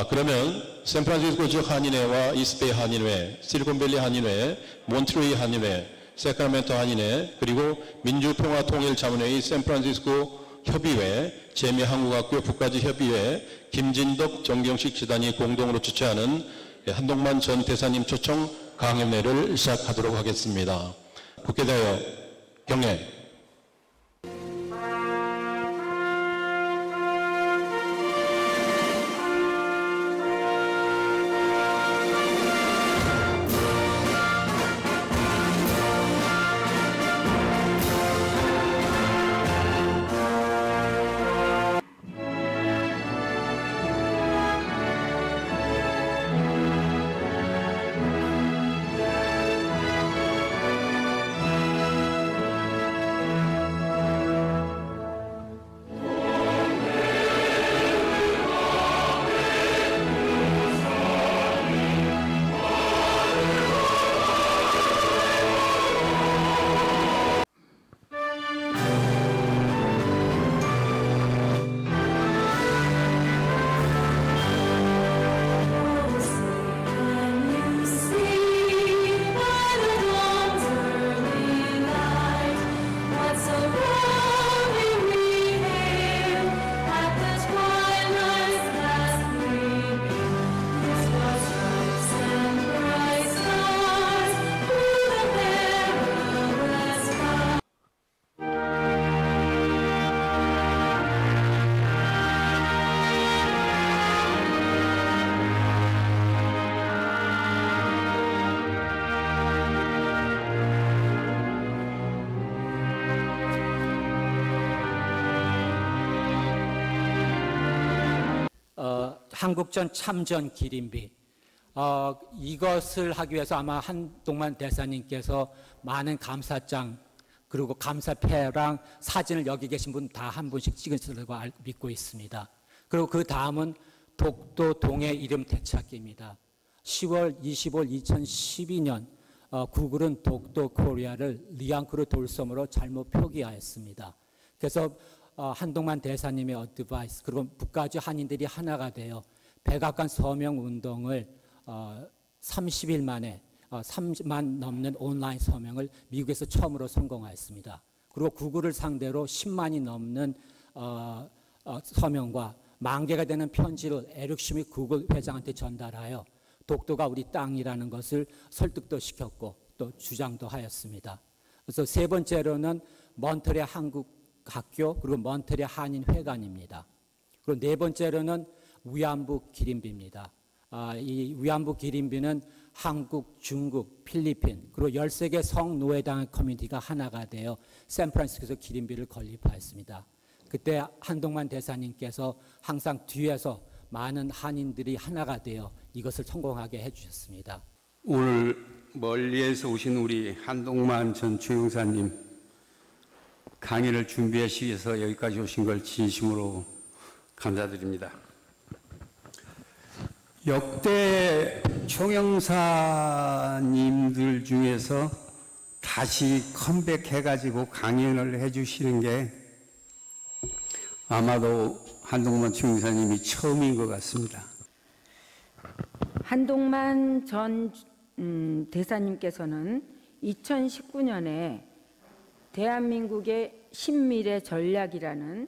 그러면 샌프란시스코 지역 한인회와 이스트베이 한인회, 실리콘밸리 한인회, 몬트레이 한인회, 세크라멘토 한인회, 그리고 민주평화통일자문회의 샌프란시스코 협의회, 재미한국학교 북가지 협의회, 김진덕, 정경식 지단이 공동으로 주최하는 한동만 전 대사님 초청 강연회를 시작하도록 하겠습니다. 국회 대여 경례. 한국전 참전 기림비, 이것을 하기 위해서 아마 한동만 대사님께서 많은 감사장 그리고 감사패랑 사진을 여기 계신 분 다 한 분씩 찍으시라고 믿고 있습니다. 그리고 그 다음은 독도 동해 이름 되찾기입니다. 10월 25일 2012년 구글은 독도 코리아를 리앙크루 돌섬으로 잘못 표기하였습니다. 그래서 한동만 대사님의 어드바이스 그리고 북가주 한인들이 하나가 되어 백악관 서명 운동을 30일 만에 30만 넘는 온라인 서명을 미국에서 처음으로 성공하였습니다. 그리고 구글을 상대로 10만이 넘는 서명과 10,000개가 되는 편지를 에릭 슈밋 구글 회장한테 전달하여 독도가 우리 땅이라는 것을 설득도 시켰고 또 주장도 하였습니다. 그래서 세 번째로는 몬트리올 한국 학교 그리고 몬트리올 한인회관입니다. 그리고 네 번째로는 위안부 기림비입니다. 이 위안부 기림비는 한국, 중국, 필리핀 그리고 13개 성노예당 커뮤니티가 하나가 되어 샌프란시스코에서 기림비를 건립하였습니다. 그때 한동만 대사님께서 항상 뒤에서 많은 한인들이 하나가 되어 이것을 성공하게 해주셨습니다. 오늘 멀리에서 오신 우리 한동만 전 주영사님 강의를 준비하시기 위해서 여기까지 오신 걸 진심으로 감사드립니다. 역대 총영사님들 중에서 다시 컴백해가지고 강연을 해주시는 게 아마도 한동만 총영사님이 처음인 것 같습니다. 한동만 전 대사님께서는 2019년에 대한민국의 신미래 전략이라는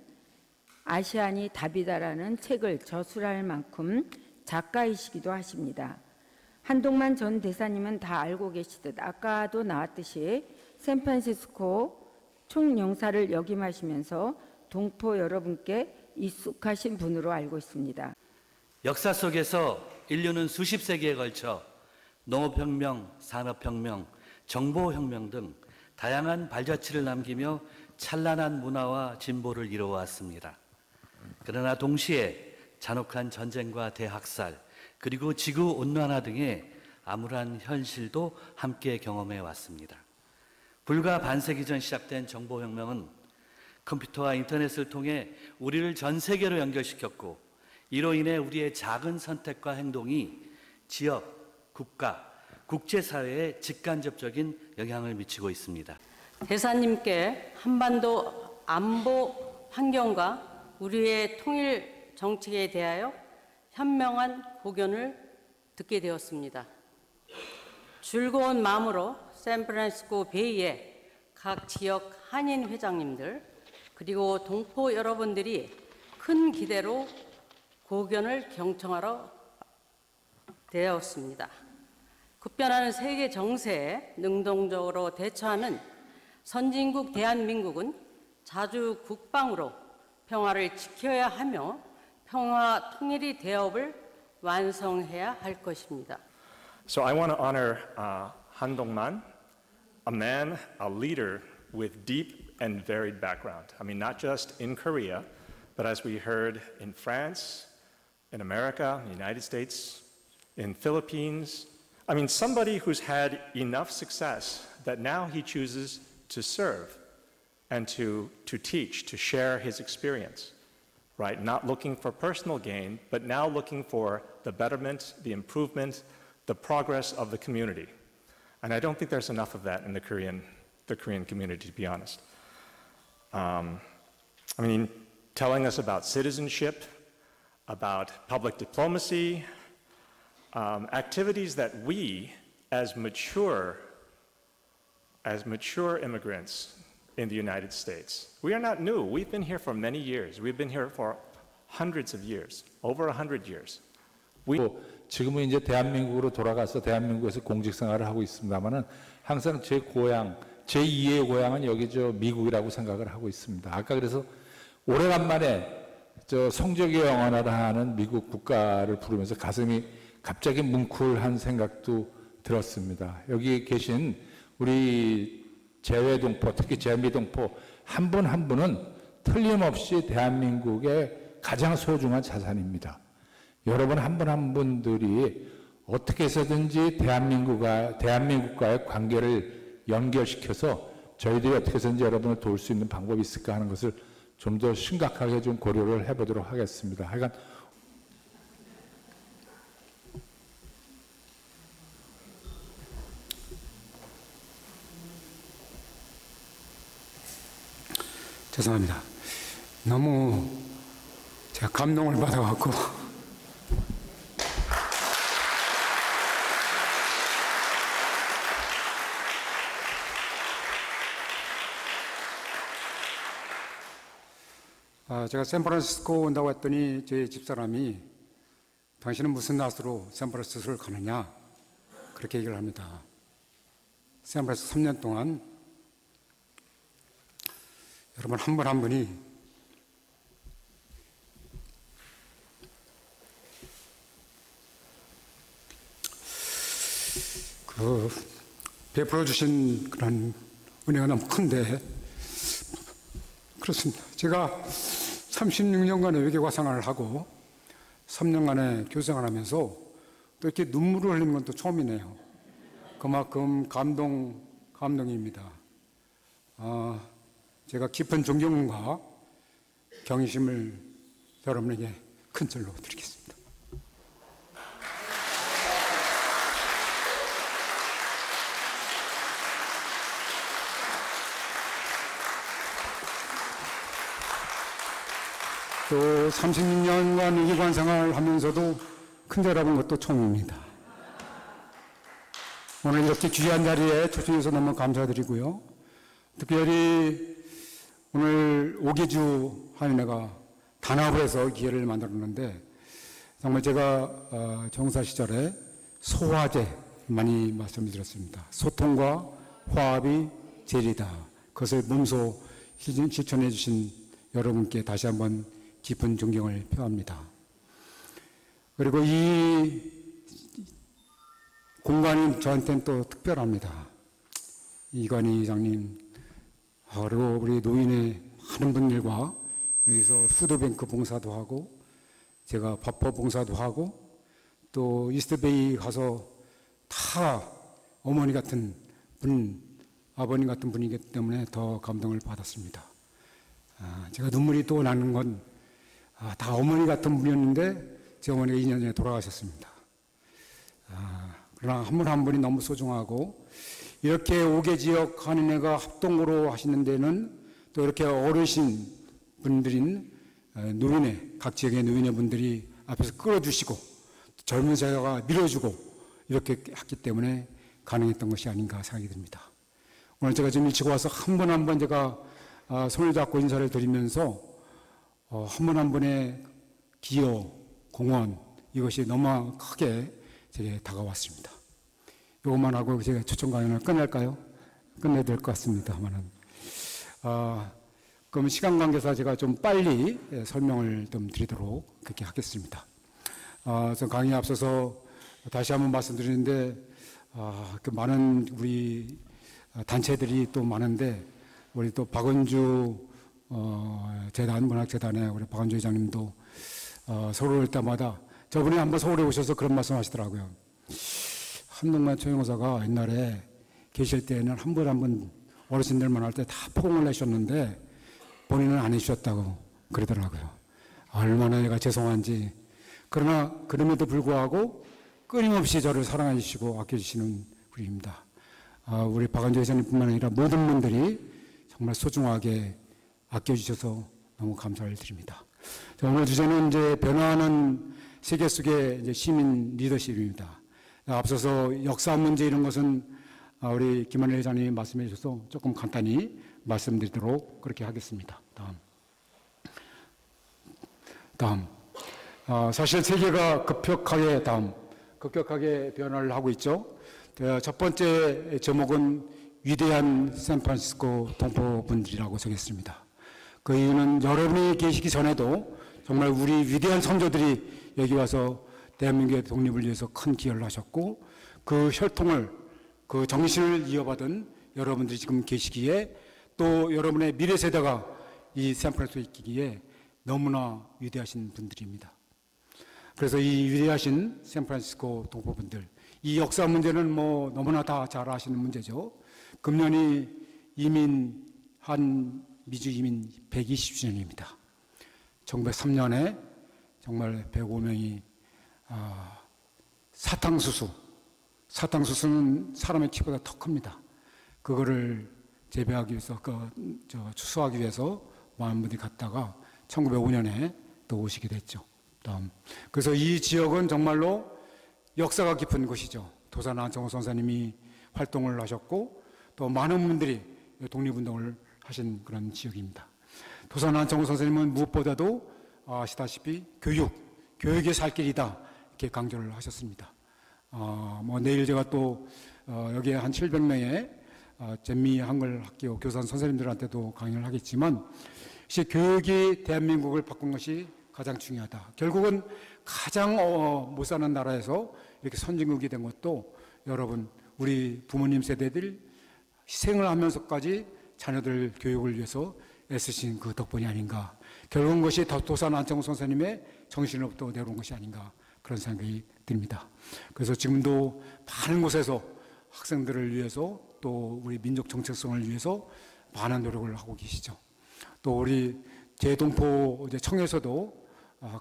아시안이 답이다라는 책을 저술할 만큼 작가이시기도 하십니다. 한동만 전 대사님은 다 알고 계시듯 아까도 나왔듯이 샌프란시스코 총영사를 역임하시면서 동포 여러분께 익숙하신 분으로 알고 있습니다. 역사 속에서 인류는 수십 세기에 걸쳐 농업혁명, 산업혁명, 정보혁명 등 다양한 발자취를 남기며 찬란한 문화와 진보를 이루어왔습니다. 그러나 동시에 잔혹한 전쟁과 대학살, 그리고 지구온난화 등의 암울한 현실도 함께 경험해 왔습니다. 불과 반세기 전 시작된 정보혁명은 컴퓨터와 인터넷을 통해 우리를 전 세계로 연결시켰고, 이로 인해 우리의 작은 선택과 행동이 지역, 국가, 국제사회에 직간접적인 영향을 미치고 있습니다. 대사님께 한반도 안보 환경과 우리의 통일 정책에 대하여 현명한 고견을 듣게 되었습니다. 즐거운 마음으로 샌프란시스코 베이의 각 지역 한인 회장님들 그리고 동포 여러분들이 큰 기대로 고견을 경청하러 되었습니다. 급변하는 세계 정세에 능동적으로 대처하는 선진국 대한민국은 자주 국방으로 평화를 지켜야 하며 평화 통일의 대업을 완성해야 할 것입니다. So I want to honor Han Dong-man, a man, a leader with deep and varied background. I mean, not just in Korea, but as we heard in France, in America, in the United States, in Philippines. I mean, somebody who's had enough success that now he chooses to serve and to teach, to share his experience, right? Not looking for personal gain, but now looking for the betterment, the improvement, the progress of the community. And I don't think there's enough of that in the Korean community, to be honest. I mean, telling us about citizenship, about public diplomacy, activities that we, as mature immigrants in the United States, we are not new. We've been here for many years. We've been here for hundreds of years, over 100 years. 지금은 이제 대한민국으로 돌아가서 대한민국에서 공직 생활을 하고 있습니다만은 항상 제 고향, 제 2의 고향은 여기 미국이라고 생각을 하고 있습니다. 아까 그래서 오래간만에 성적이 영원하다는 미국 국가를 부르면서 가슴이 갑자기 뭉클한 생각도 들었습니다. 여기 계신 우리 재외동포, 특히 재미동포 한 분 한 분은 틀림없이 대한민국의 가장 소중한 자산입니다. 여러분 한 분 한 분들이 어떻게 해서든지 대한민국과의 관계를 연결시켜서 저희들이 어떻게 해서든지 여러분을 도울 수 있는 방법이 있을까 하는 것을 좀 더 심각하게 좀 고려를 해보도록 하겠습니다. 하여간 죄송합니다. 너무 제가 감동을 받아갖고 제가 샌프란시스코 온다고 했더니 제 집사람이 당신은 무슨 낯으로 샌프란시스코를 가느냐 그렇게 얘기를 합니다. 샌프란시스코 3년 동안 여러분 한 분 한 분이 베풀어 주신 그런 은혜가 너무 큰데 그렇습니다. 제가 36년간의 외교과 생활을 하고 3년간의 교생활을 하면서 또 이렇게 눈물을 흘리는 건 또 처음이네요. 그만큼 감동입니다. 제가 깊은 존경과 경의심을 여러분에게 큰 절로 드리겠습니다. 또 36년간 외교관 생활을 하면서도 큰 절 잡은 것도 처음입니다. 오늘 이렇게 귀한 자리에 초청해서 너무 감사드리고요. 특별히 오늘 오계주 한인회가 단합을 해서 기회를 만들었는데 정말 제가 정사 시절에 소화제 많이 말씀드렸습니다. 소통과 화합이 제일이다. 그것을 몸소 실천해 주신 여러분께 다시 한번 깊은 존경을 표합니다. 그리고 이 공간이 저한테는 또 특별합니다. 이관희 이장님, 그리고 우리 노인의 많은 분들과 여기서 푸드뱅크 봉사도 하고 제가 밥퍼 봉사도 하고 또 이스트베이 가서 다 어머니 같은 분, 아버님 같은 분이기 때문에 더 감동을 받았습니다. 제가 눈물이 또 나는 건 다 어머니 같은 분이었는데 제 어머니가 2년 전에 돌아가셨습니다. 그러나 한 분 한 분이 너무 소중하고 이렇게 5개 지역 한인회가 합동으로 하시는 데는 또 이렇게 어르신 분들인 노인회, 각 지역의 노인회 분들이 앞에서 끌어주시고 젊은 세대가 밀어주고 이렇게 했기 때문에 가능했던 것이 아닌가 생각이 듭니다. 오늘 제가 지금 일찍 와서 한 분 한 분 제가 손을 잡고 인사를 드리면서 한 분 한 분의 기여, 공헌 이것이 너무 크게 제게 다가왔습니다. 이것만 하고 제가 초청 강연을 끝낼까요? 끝내야 될 것 같습니다만은 그럼 시간 관계상 제가 좀 빨리 설명을 좀 드리도록 그렇게 하겠습니다. 저 강의에 앞서서 다시 한번 말씀드리는데 그 많은 우리 단체들이 또 많은데 우리 또 박은주 재단 문학재단의 우리 박은주 회장님도 서울 올 때마다 저번에 한번 서울에 오셔서 그런 말씀하시더라고요. 한동만 초용사가 옛날에 계실 때는 한 분 한 분 어르신들만 할 때 다 포옹을 내셨는데 본인은 안 해주셨다고 그러더라고요. 얼마나 내가 죄송한지. 그러나 그럼에도 불구하고 끊임없이 저를 사랑해 주시고 아껴주시는 분입니다. 우리 박은주 회장님뿐만 아니라 모든 분들이 정말 소중하게 아껴주셔서 너무 감사를 드립니다. 자, 오늘 주제는 이제 변화하는 세계 속의 이제 시민 리더십입니다. 앞서서 역사 문제 이런 것은 우리 김한일 회장님이 말씀해 주셔서 조금 간단히 말씀드리도록 그렇게 하겠습니다. 다음. 사실 세계가 급격하게 변화를 하고 있죠. 첫 번째 제목은 위대한 샌프란시스코 동포분들이라고 적했습니다. 그 이유는 여러분이 계시기 전에도 정말 우리 위대한 선조들이 여기 와서 대한민국의 독립을 위해서 큰 기여를 하셨고 그 혈통을 그 정신을 이어받은 여러분들이 지금 계시기에 또 여러분의 미래 세대가 이 샌프란시스코에 있기에 너무나 위대하신 분들입니다. 그래서 이 위대하신 샌프란시스코 동포분들, 이 역사 문제는 뭐 너무나 다 잘 아시는 문제죠. 금년이 미주 이민 120주년입니다. 1903년에 정말 105명이 사탕수수는 사람의 키보다 더 큽니다. 그거를 재배하기 위해서 추수하기 위해서 많은 분들이 갔다가 1905년에 또 오시게 됐죠. 그래서 이 지역은 정말로 역사가 깊은 곳이죠. 도산 안창호 선생님이 활동을 하셨고 또 많은 분들이 독립운동을 하신 그런 지역입니다. 도산 안창호 선생님은 무엇보다도 아시다시피 교육의 살 길이다 이렇게 강조를 하셨습니다. 내일 제가 또 여기에 한 700명의 전미 한글 학교 교산 선생님들한테도 강연을 하겠지만 교육이 대한민국을 바꾼 것이 가장 중요하다. 결국은 가장 못 사는 나라에서 이렇게 선진국이 된 것도 여러분 우리 부모님 세대들 희생을 하면서까지 자녀들 교육을 위해서 애쓰신 그 덕분이 아닌가. 결국은 것이 도산 안창호 선생님의 정신으로부터 내려온 것이 아닌가 그런 생각이 듭니다. 그래서 지금도 많은 곳에서 학생들을 위해서 또 우리 민족 정체성을 위해서 많은 노력을 하고 계시죠. 또 우리 제동포 청에서도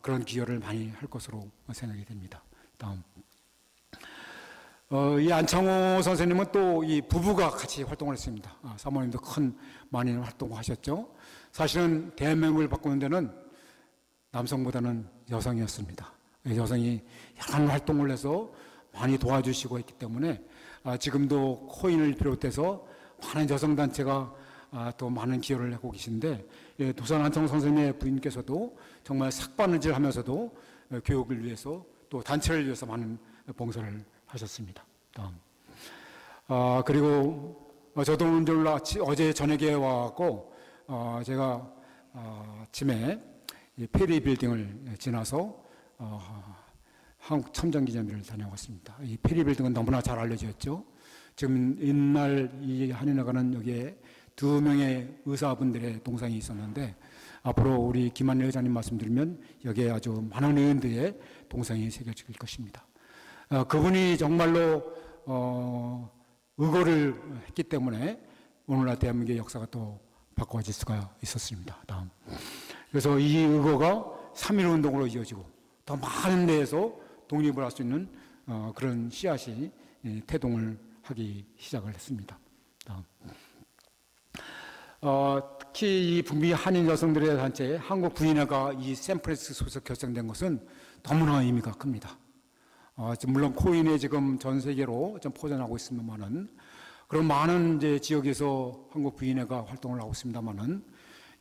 그런 기여를 많이 할 것으로 생각이 됩니다. 다음. 이 안창호 선생님은 또 이 부부가 같이 활동을 했습니다. 사모님도 많이 활동하셨죠. 사실은 대한민국을 바꾸는 데는 남성보다는 여성이었습니다. 여성이 여러 활동을 해서 많이 도와주시고 있기 때문에 지금도 코인을 비롯해서 많은 여성단체가 또 많은 기여를 하고 계신데 도산 안창호 선생님의 부인께서도 정말 삭바느질 하면서도 교육을 위해서 또 단체를 위해서 많은 봉사를 하셨습니다. 그리고 저도 어제 저녁에 와갖고 제가 아침에 페리 빌딩을 지나서 한국 첨정기념비를 다녀왔습니다. 이 페리 빌딩은 너무나 잘 알려져 있죠. 지금 옛날 이 한인회관은 여기에 2명의 의사분들의 동상이 있었는데 앞으로 우리 김한일 회장님 말씀드리면 여기에 아주 많은 의원들의 동상이 새겨질 것입니다. 그분이 정말로 의거를 했기 때문에 오늘날 대한민국의 역사가 또 바꿔질 수가 있었습니다. 다음. 그래서 이 의거가 3.1 운동으로 이어지고 더 많은 데에서 독립을 할 수 있는 그런 씨앗이 태동을 하기 시작을 했습니다. 다음. 특히 이 북미 한인 여성들의 단체 한국 부인회가 이 샌프란시스코에서 결성된 것은 너무나 의미가 큽니다. 물론 코인에 지금 전 세계로 좀 포전하고 있습니다만은 그런 많은 이제 지역에서 한국 부인회가 활동을 하고 있습니다만은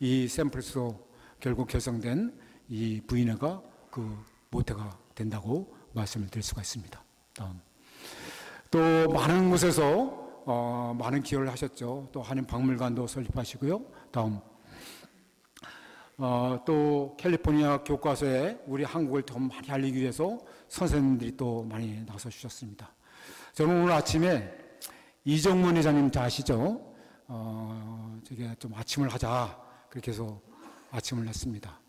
이 샌프란시스코 결국 결성된 이 부인회가 그 모태가 된다고 말씀을 드릴 수가 있습니다. 다음. 또 많은 곳에서 많은 기여를 하셨죠. 또 한인 박물관도 설립하시고요. 다음. 또 캘리포니아 교과서에 우리 한국을 더 많이 알리기 위해서 선생님들이 또 많이 나서 주셨습니다. 저는 오늘 아침에 이정문 회장님 다 아시죠? 저게 좀 아침을 하자 그렇게 해서 아침을 했습니다.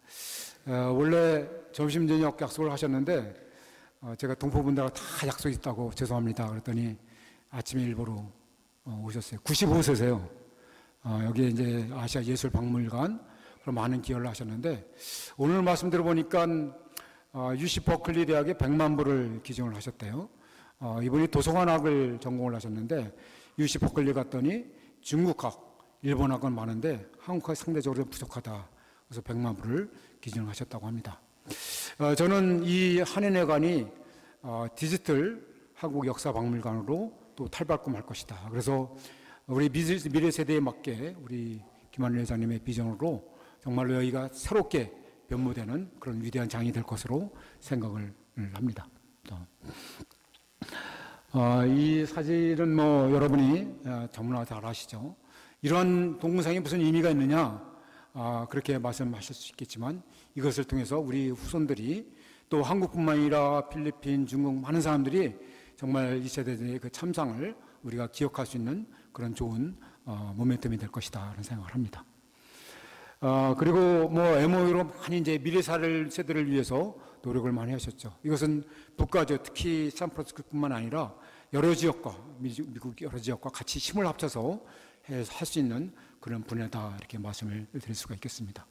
원래 점심 저녁 약속을 하셨는데 제가 동포분들하고 다 약속이 있다고 죄송합니다 그랬더니 아침에 일부러 오셨어요. 95세세요. 여기 이제 아시아 예술 박물관 그런 많은 기여를 하셨는데 오늘 말씀 들어보니까 UC 버클리 대학에 100만 불을 기증을 하셨대요. 이분이 도서관학을 전공을 하셨는데 UC 버클리 갔더니 중국학, 일본학은 많은데 한국학이 상대적으로 부족하다. 그래서 100만 불을 기증을 하셨다고 합니다. 저는 이 한인회관이 디지털 한국 역사 박물관으로 또 탈바꿈할 것이다. 그래서 우리 미래 세대에 맞게 우리 김한일 회장님의 비전으로 정말로 여기가 새롭게 변모되는 그런 위대한 장이 될 것으로 생각을 합니다. 이 사진은 뭐 여러분이 너무나 잘 아시죠. 이런 동영상이 무슨 의미가 있느냐 그렇게 말씀하실 수 있겠지만 이것을 통해서 우리 후손들이 또 한국뿐만 아니라 필리핀, 중국 많은 사람들이 정말 이 세대의 그 참상을 우리가 기억할 수 있는 그런 좋은 모멘텀이 될 것이다 라는 생각을 합니다. 그리고 뭐 MOU로 많이 이제 미래 세대를 위해서 노력을 많이 하셨죠. 이것은 북가죠. 특히 샌프란시스코뿐만 아니라 여러 지역과 미국 여러 지역과 같이 힘을 합쳐서 할 수 있는 그런 분야다 이렇게 말씀을 드릴 수가 있겠습니다.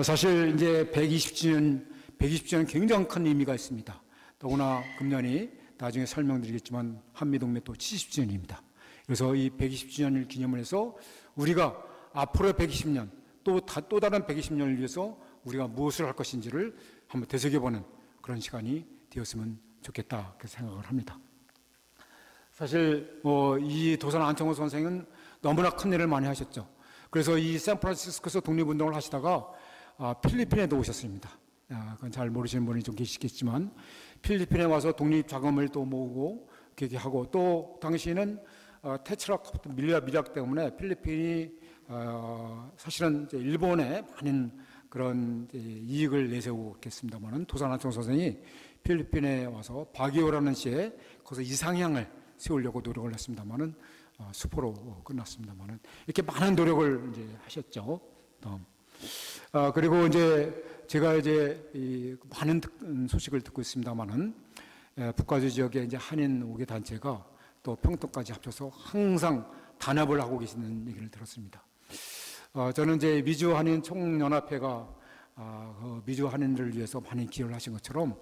사실 이제 120주년 굉장히 큰 의미가 있습니다. 더구나 금년이 나중에 설명드리겠지만 한미동맹 또 70주년입니다. 그래서 이 120주년을 기념을 해서 우리가 앞으로 120년 또 다른 120년을 위해서 우리가 무엇을 할 것인지를 한번 되새겨보는 그런 시간이 되었으면 좋겠다 그렇게 생각을 합니다. 사실 이 도산 안창호 선생은 너무나 큰 일을 많이 하셨죠. 그래서 이 샌프란시스코에서 독립운동을 하시다가 필리핀에도 오셨습니다. 그건 잘 모르시는 분이 좀 계시겠지만 필리핀에 와서 독립 자금을 또 모으고 그렇게 하고 또 당시에는 테트라 밀약 때문에 필리핀이 사실은 이제 일본에 많은 그런 이익을 내세우고 있겠습니다만은 도산 안창호 선생이 필리핀에 와서 바기오라는 시에 거기서 이상향을 세우려고 노력을 했습니다만은 수포로 끝났습니다만은 이렇게 많은 노력을 이제 하셨죠. 그리고 이제 제가 이제 이 많은 소식을 듣고 있습니다만은 북가주 지역에 이제 한인 5개 단체가 또 평택까지 합쳐서 항상 단합을 하고 계시는 얘기를 들었습니다. 저는 이제 미주 한인 총연합회가 미주 한인들을 위해서 많이 기여를 하신 것처럼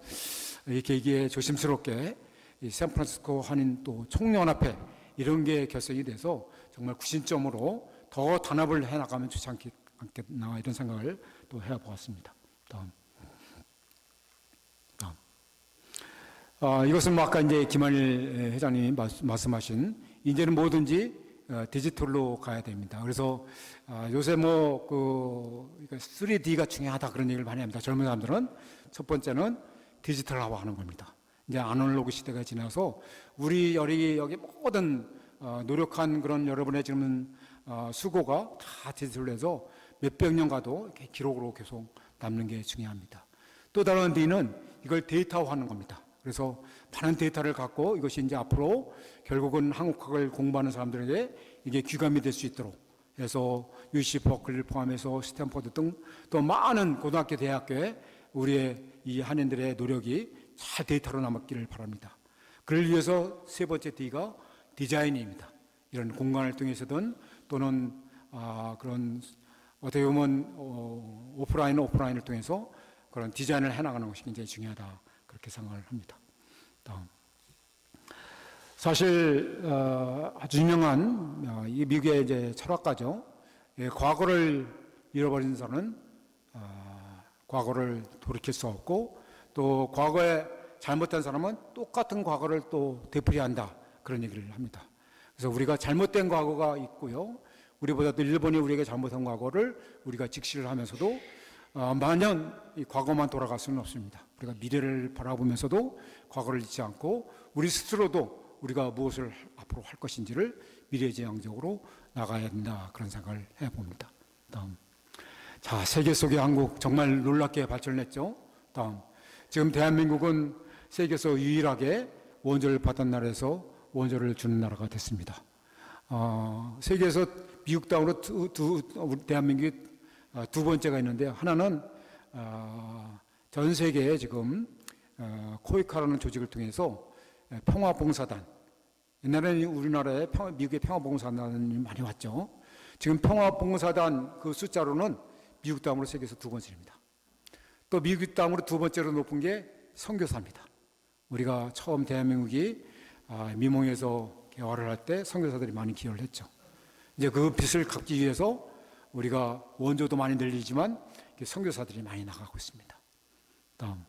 이렇게 이게 조심스럽게 이 샌프란시스코 한인 또 총연합회 이런 게 결성이 돼서 정말 구심점으로 더 단합을 해나가면 좋지 않겠나 이런 생각을 또 해보았습니다. 다음. 이것은 뭐 아까 이제 김한일 회장님이 말씀하신 이제는 뭐든지 디지털로 가야 됩니다. 그래서 요새 뭐 3D가 중요하다 그런 얘기를 많이 합니다. 젊은 사람들은 첫 번째는 디지털화하는 겁니다. 이제 아날로그 시대가 지나서 우리 여기 모든 노력한 그런 여러분의 지금 수고가 다 디지털해서 몇백 년 가도 이렇게 기록으로 계속 남는 게 중요합니다. 또 다른 D는 이걸 데이터화하는 겁니다. 그래서 많은 데이터를 갖고 이것이 이제 앞으로 결국은 한국학을 공부하는 사람들에게 이게 귀감이 될 수 있도록 해서 UC 버클리를 포함해서 스탠퍼드 등 또 많은 고등학교, 대학교에 우리의 이 한인들의 노력이 잘 데이터로 남았기를 바랍니다. 그를 위해서 세 번째 D가 디자인입니다. 이런 공간을 통해서든 또는 그런 어떻게 보면 오프라인을 통해서 그런 디자인을 해나가는 것이 굉장히 중요하다 그렇게 생각을 합니다. 다음. 사실 아주 유명한 이 미국의 이제 철학가죠. 과거를 잃어버린 자는 과거를 돌이킬 수 없고, 또 과거에 잘못한 사람은 똑같은 과거를 또 되풀이한다, 그런 얘기를 합니다. 그래서 우리가 잘못된 과거가 있고요, 우리보다도 일본이 우리에게 잘못한 과거를 우리가 직시를 하면서도 만연 이 과거만 돌아갈 수는 없습니다. 우리가 미래를 바라보면서도 과거를 잊지 않고 우리 스스로도 우리가 무엇을 앞으로 할 것인지를 미래지향적으로 나가야 된다, 그런 생각을 해봅니다. 다음. 자, 세계 속의 한국 정말 놀랍게 발전했죠. 다음. 지금 대한민국은 세계에서 유일하게 원조를 받은 나라에서 원조를 주는 나라가 됐습니다. 세계에서 미국 다음으로 대한민국이 두 번째가 있는데, 하나는 전 세계에 지금 코이카라는 조직을 통해서 평화봉사단, 옛날에는 우리나라에 미국의 평화봉사단이 많이 왔죠. 지금 평화봉사단 그 숫자로는 미국 다음으로 세계에서 두 번째입니다. 또 미국 다음으로 두 번째로 높은 게 선교사입니다. 우리가 처음 대한민국이 미몽에서 개화를 할 때 선교사들이 많이 기여를 했죠. 이제 그 빚을 갚기 위해서 우리가 원조도 많이 늘리지만 선교사들이 많이 나가고 있습니다. 다음.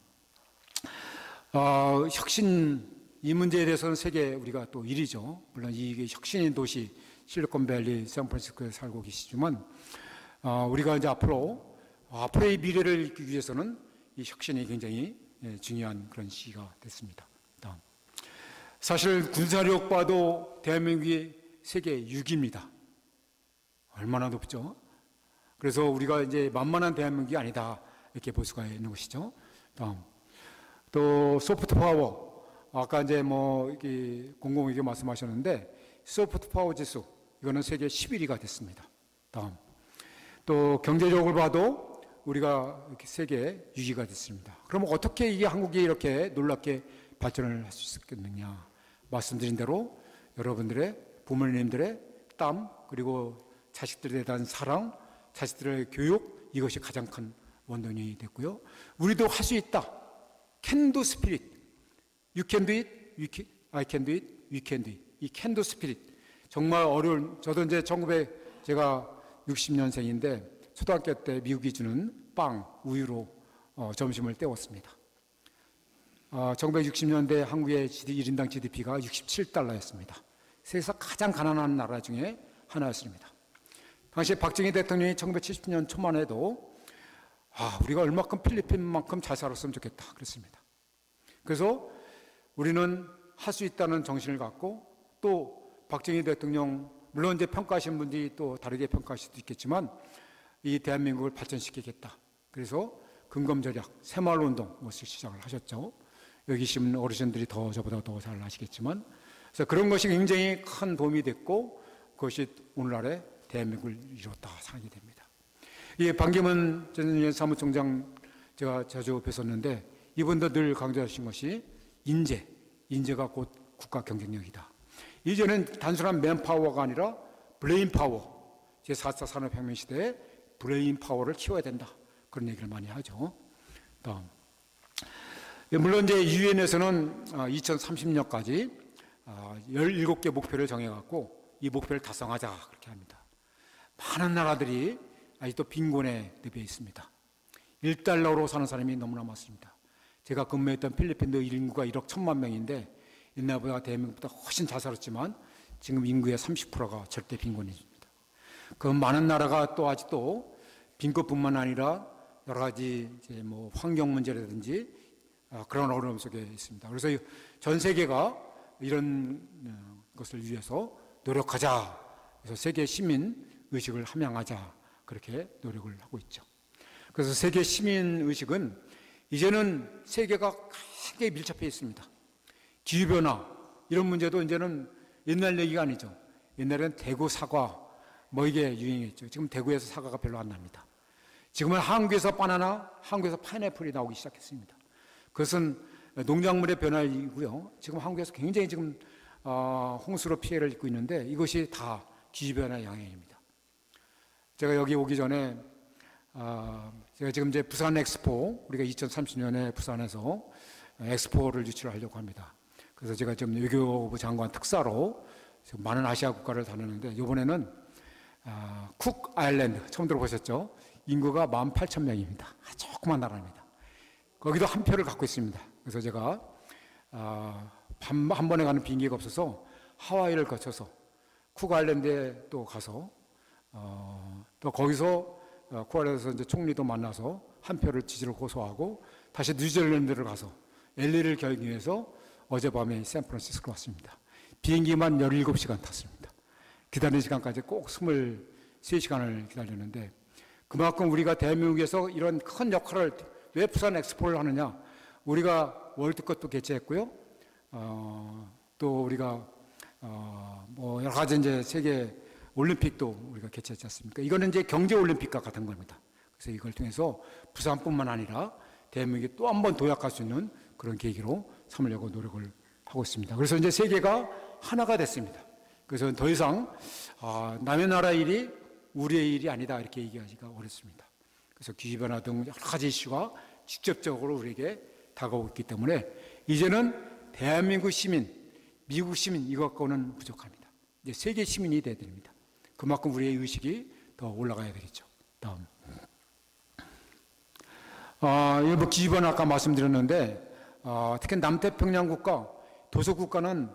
혁신, 이 문제에 대해서는 세계 우리가 또 1위죠. 물론 이게 혁신의 도시 실리콘밸리, 샌프란시스코에 살고 계시지만, 우리가 이제 앞으로의 미래를 잃기 위해서는 이 혁신이 굉장히 중요한 그런 시기가 됐습니다. 다음. 사실 군사력 봐도 대한민국이 세계 6위입니다. 얼마나 높죠? 그래서 우리가 이제 만만한 대한민국이 아니다, 이렇게 볼 수가 있는 것이죠. 다음. 또 소프트 파워. 아까 이제 공공에게 말씀하셨는데, 소프트 파워 지수, 이거는 세계 11위가 됐습니다. 다음. 또 경제적으로 봐도 우리가 이렇게 세계 6위가 됐습니다. 그럼 어떻게 이게 한국이 이렇게 놀랍게 발전을 할 수 있겠느냐? 말씀드린 대로 여러분들의 부모님들의 땀, 그리고 자식들에 대한 사랑, 자식들의 교육, 이것이 가장 큰 원동력이 됐고요. 우리도 할 수 있다. Can do spirit. You can do it. I can do it. We can do it. 이 can do spirit. 정말 어려운, 저도 이제 제가 60년생인데 초등학교 때 미국이 주는 빵, 우유로 점심을 때웠습니다. 1960년대 한국의 1인당 GDP가 67달러였습니다. 세계에서 가장 가난한 나라 중에 하나였습니다. 당시 박정희 대통령이 1970년 초만 해도 우리가 얼마큼 필리핀만큼 잘 살았으면 좋겠다 그랬습니다. 그래서 우리는 할 수 있다는 정신을 갖고, 또 박정희 대통령, 물론 이제 평가하신 분들이 또 다르게 평가하실 수도 있겠지만, 이 대한민국을 발전시키겠다. 그래서 근검절약, 새마을운동 것을 시작을 하셨죠. 여기 계신 어르신들이 저보다 더 잘 아시겠지만, 그래서 그런 것이 굉장히 큰 도움이 됐고, 그것이 오늘날의 대한민국을 이뤘다 생각이 됩니다. 이 반기문 전 사무총장 제가 자주 뵀었는데, 이분도 늘 강조하신 것이 인재가 곧 국가 경쟁력이다. 이제는 단순한 맨파워가 아니라 브레인 파워, 제4차 산업혁명 시대에 브레인 파워를 키워야 된다, 그런 얘기를 많이 하죠. 다음. 물론 이제 유엔에서는 2030년까지 17개 목표를 정해갖고 이 목표를 달성하자, 그렇게 합니다. 많은 나라들이 아직도 빈곤에 늪에 있습니다. 1달러로 사는 사람이 너무나 많습니다. 제가 근무했던 필리핀도 인구가 1억 1천만 명인데, 옛날보다 대한민국보다 훨씬 잘 살았지만 지금 인구의 30%가 절대 빈곤입니다. 그 많은 나라가 또 아직도 빈곤뿐만 아니라 여러 가지 이제 환경 문제라든지 그런 어려움 속에 있습니다. 그래서 전 세계가 이런 것을 위해서 노력하자. 그래서 세계 시민 의식을 함양하자, 그렇게 노력을 하고 있죠. 그래서 세계 시민 의식은 이제는 세계가 크게 밀접해 있습니다. 기후변화, 이런 문제도 이제는 옛날 얘기가 아니죠. 옛날에는 대구 사과, 이게 유행했죠. 지금 대구에서 사과가 별로 안 납니다. 지금은 한국에서 바나나, 한국에서 파인애플이 나오기 시작했습니다. 그것은 농작물의 변화이고요. 지금 한국에서 굉장히 지금 홍수로 피해를 입고 있는데, 이것이 다 기후변화의 영향입니다. 제가 여기 오기 전에 제가 지금 이제 부산 엑스포, 우리가 2030년에 부산에서 엑스포를 유치하려고 합니다. 그래서 제가 지금 외교부 장관 특사로 지금 많은 아시아 국가를 다니는데, 이번에는 쿡 아일랜드 처음 들어보셨죠? 인구가 18,000명입니다. 조그만 나라입니다. 거기도 한 표를 갖고 있습니다. 그래서 제가 한 번에 가는 비행기가 없어서 하와이를 거쳐서 쿡 아일랜드에 또 가서 또 거기서 쿡 아일랜드에서 이제 총리도 만나서 한 표를 지지를 호소하고 다시 뉴질랜드를 가서 LA를 경유해서 어젯밤에 샌프란시스코로 왔습니다. 비행기만 17시간 탔습니다. 기다리는 시간까지 꼭 23시간을 기다렸는데 그만큼 우리가 대한민국에서 이런 큰 역할을 왜 부산 엑스포를 하느냐? 우리가 월드컵도 개최했고요. 또 우리가 뭐 여러 가지 이제 세계 올림픽도 우리가 개최했지 않습니까? 이거는 이제 경제 올림픽과 같은 겁니다. 그래서 이걸 통해서 부산뿐만 아니라 대한민국이 또 한 번 도약할 수 있는 그런 계기로 삼으려고 노력을 하고 있습니다. 그래서 이제 세계가 하나가 됐습니다. 그래서 더 이상 남의 나라 일이 우리의 일이 아니다 이렇게 얘기하기가 어렵습니다. 그래서 기후변화 등 여러 가지 이슈가 직접적으로 우리에게 다가오고 있기 때문에 이제는 대한민국 시민, 미국 시민 이거 갖고는 부족합니다. 이제 세계 시민이 돼야 됩니다. 그만큼 우리의 의식이 더 올라가야 되겠죠. 다음. 일부 기후변화 아까 말씀드렸는데 특히 남태평양 국가, 도서 국가는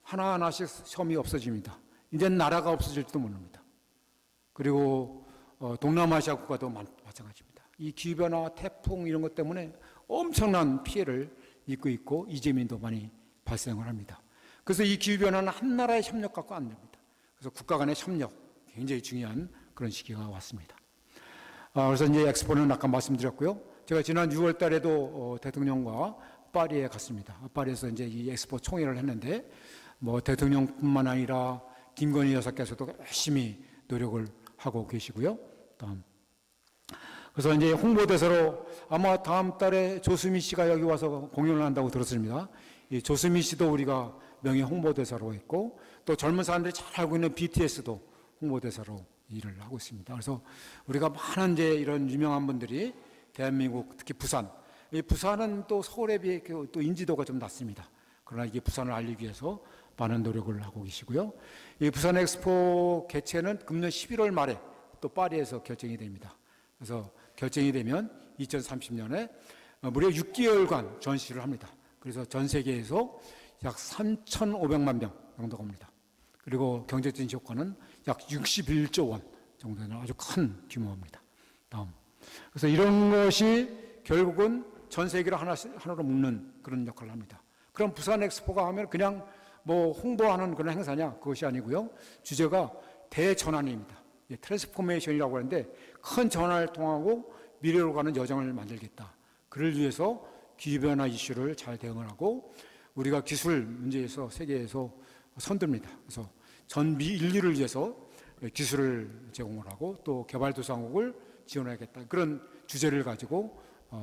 하나하나씩 섬이 없어집니다. 이제는 나라가 없어질지도 모릅니다. 그리고 동남아시아 국가도 마찬가지입니다. 이 기후변화, 태풍 이런 것 때문에 엄청난 피해를 입고 있고 이재민도 많이 발생을 합니다. 그래서 이 기후변화는 한 나라의 협력 갖고 안 됩니다. 그래서 국가 간의 협력 굉장히 중요한 그런 시기가 왔습니다. 그래서 이제 엑스포는 아까 말씀드렸고요. 제가 지난 6월 달에도 대통령과 파리에 갔습니다. 파리에서 이제 이 엑스포 총회를 했는데 뭐 대통령뿐만 아니라 김건희 여사께서도 열심히 노력을 하고 계시고요. 다음. 그래서 이제 홍보대사로 아마 다음 달에 조수미 씨가 여기 와서 공연을 한다고 들었습니다. 이 조수미 씨도 우리가 명예 홍보대사로 했고 또 젊은 사람들이 잘 알고 있는 BTS도 홍보대사로 일을 하고 있습니다. 그래서 우리가 많은 이제 이런 유명한 분들이 대한민국 특히 부산, 이 부산은 또 서울에 비해 또 인지도가 좀 낮습니다. 그러나 이게 부산을 알리기 위해서 많은 노력을 하고 계시고요. 이 부산 엑스포 개최는 금년 11월 말에 또 파리에서 결정이 됩니다. 그래서 결정이 되면 2030년에 무려 6개월간 전시를 합니다. 그래서 전 세계에서 약 3,500만 명 정도가 옵니다. 그리고 경제적인 효과는 약 61조 원 정도 되는 아주 큰 규모입니다. 다음. 그래서 이런 것이 결국은 전 세계를 하나로 묶는 그런 역할을 합니다. 그럼 부산 엑스포가 하면 그냥 뭐 홍보하는 그런 행사냐? 그것이 아니고요. 주제가 대전환입니다. 트랜스포메이션이라고 하는데 큰 전환을 통하고 미래로 가는 여정을 만들겠다. 그를 위해서 기후변화 이슈를 잘 대응을 하고 우리가 기술 문제에서 세계에서 선두입니다. 그래서 전 인류를 위해서 기술을 제공을 하고 또 개발도상국을 지원하겠다. 그런 주제를 가지고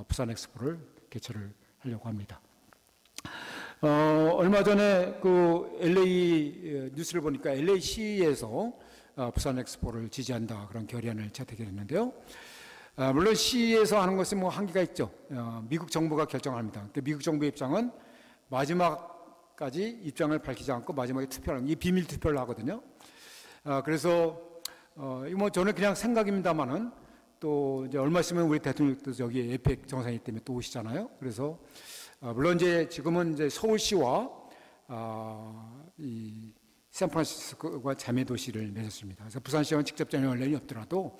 부산 엑스포를 개최를 하려고 합니다. 얼마 전에 그 LA 뉴스를 보니까 LA시에서 부산 엑스포를 지지한다 그런 결의안을 채택이 됐는데요. 물론 시에서 하는 것은 뭐 한계가 있죠. 미국 정부가 결정합니다. 미국 정부의 입장은 마지막까지 입장을 밝히지 않고 마지막에 투표를, 이 비밀 투표를 하거든요. 그래서 뭐 저는 그냥 생각입니다만은 또 이제 얼마 있으면 우리 대통령도 여기 에펙 정상회의 때문에 또 오시잖아요. 그래서 물론 이제 지금은 이제 서울시와 이 샌프란시스코가 자매 도시를 맺었습니다. 그래서 부산시와는 직접적인 연락이 없더라도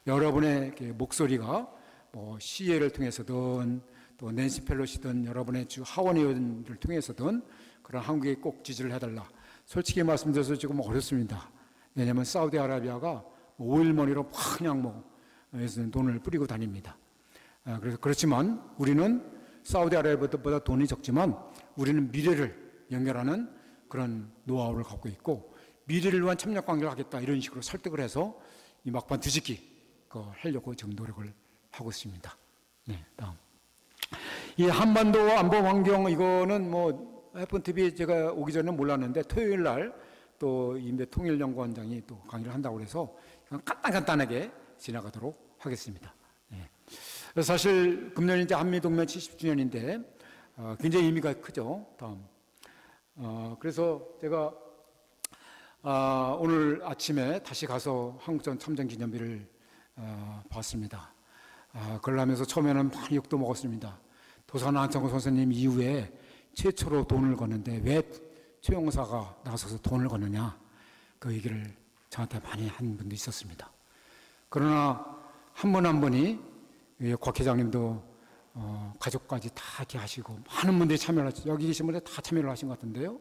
여러분의 목소리가 뭐 시의회를 통해서든 또 낸시 펠로시든 여러분의 주 하원 의원들을 통해서든 그런 한국에 꼭 지지를 해달라. 솔직히 말씀드려서 지금 어렵습니다. 왜냐하면 사우디아라비아가 오일머니로 그냥 뭐 돈을 뿌리고 다닙니다. 그래서 그렇지만 우리는 사우디아라비아보다 돈이 적지만 우리는 미래를 연결하는 그런 노하우를 갖고 있고 미래를 위한 협력 관계를 하겠다 이런 식으로 설득을 해서 이 막판 뒤집기 하려고 지금 노력을 하고 있습니다. 네, 다음. 이 한반도 안보 환경 이거는 뭐 해픈TV 제가 오기 전에 몰랐는데 토요일 날 또 임대 통일연구원장이 또 강의를 한다고 해서 간단하게 지나가도록 하겠습니다. 네. 사실 금년이 이제 한미동맹 70주년인데 굉장히 의미가 크죠. 다음. 그래서 제가 오늘 아침에 다시 가서 한국전 참전기념비를 봤습니다. 그러면서 처음에는 많이 욕도 먹었습니다. 도산 안창호 선생님 이후에 최초로 돈을 걷는데 왜 최 용사가 나서서 돈을 걷느냐, 그 얘기를 저한테 많이 한 분도 있었습니다. 그러나 한 분 한 분이, 곽 회장님도 가족까지 다 이렇게 하시고 많은 분들이 참여를 하시죠. 여기 계신 분들 다 참여를 하신 것 같은데요.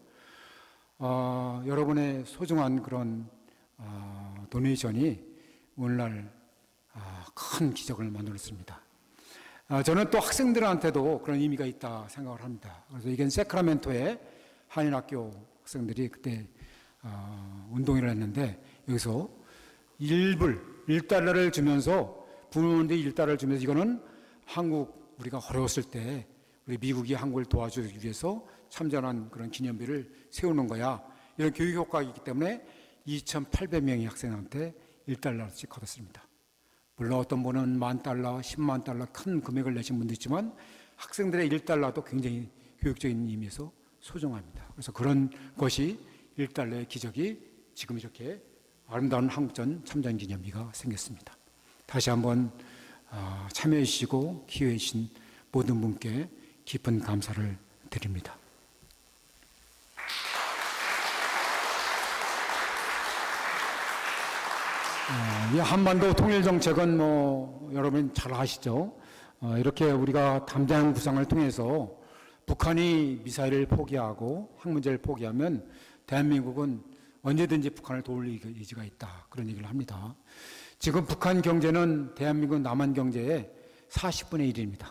여러분의 소중한 그런 도네이션이 오늘날 큰 기적을 만들었습니다. 저는 또 학생들한테도 그런 의미가 있다 생각을 합니다. 그래서 이게 세크라멘토에 한인학교 학생들이 그때 운동회를 했는데, 여기서 1달러를 주면서, 부모님들이 1달러를 주면서, 이거는 한국, 우리가 어려웠을 때 우리 미국이 한국을 도와주기 위해서 참전한 그런 기념비를 세우는 거야, 이런 교육 효과가 있기 때문에 2,800명의 학생한테 1달러씩 얻었습니다. 물론 어떤 분은 $10,000, $100,000 큰 금액을 내신 분도 있지만 학생들의 1달러도 굉장히 교육적인 의미에서 소중합니다. 그래서 그런 것이 1달러의 기적이 지금 이렇게 아름다운 한국전 참전기념비가 생겼습니다. 다시 한번 참여해 주시고 기회해 주신 모든 분께 깊은 감사를 드립니다. 이 한반도 통일정책은 여러분 잘 아시죠? 이렇게 우리가 담대한 구상을 통해서 북한이 미사일을 포기하고 핵 문제를 포기하면 대한민국은 언제든지 북한을 도울 의지가 있다, 그런 얘기를 합니다. 지금 북한 경제는 대한민국 남한 경제의 40분의 1입니다.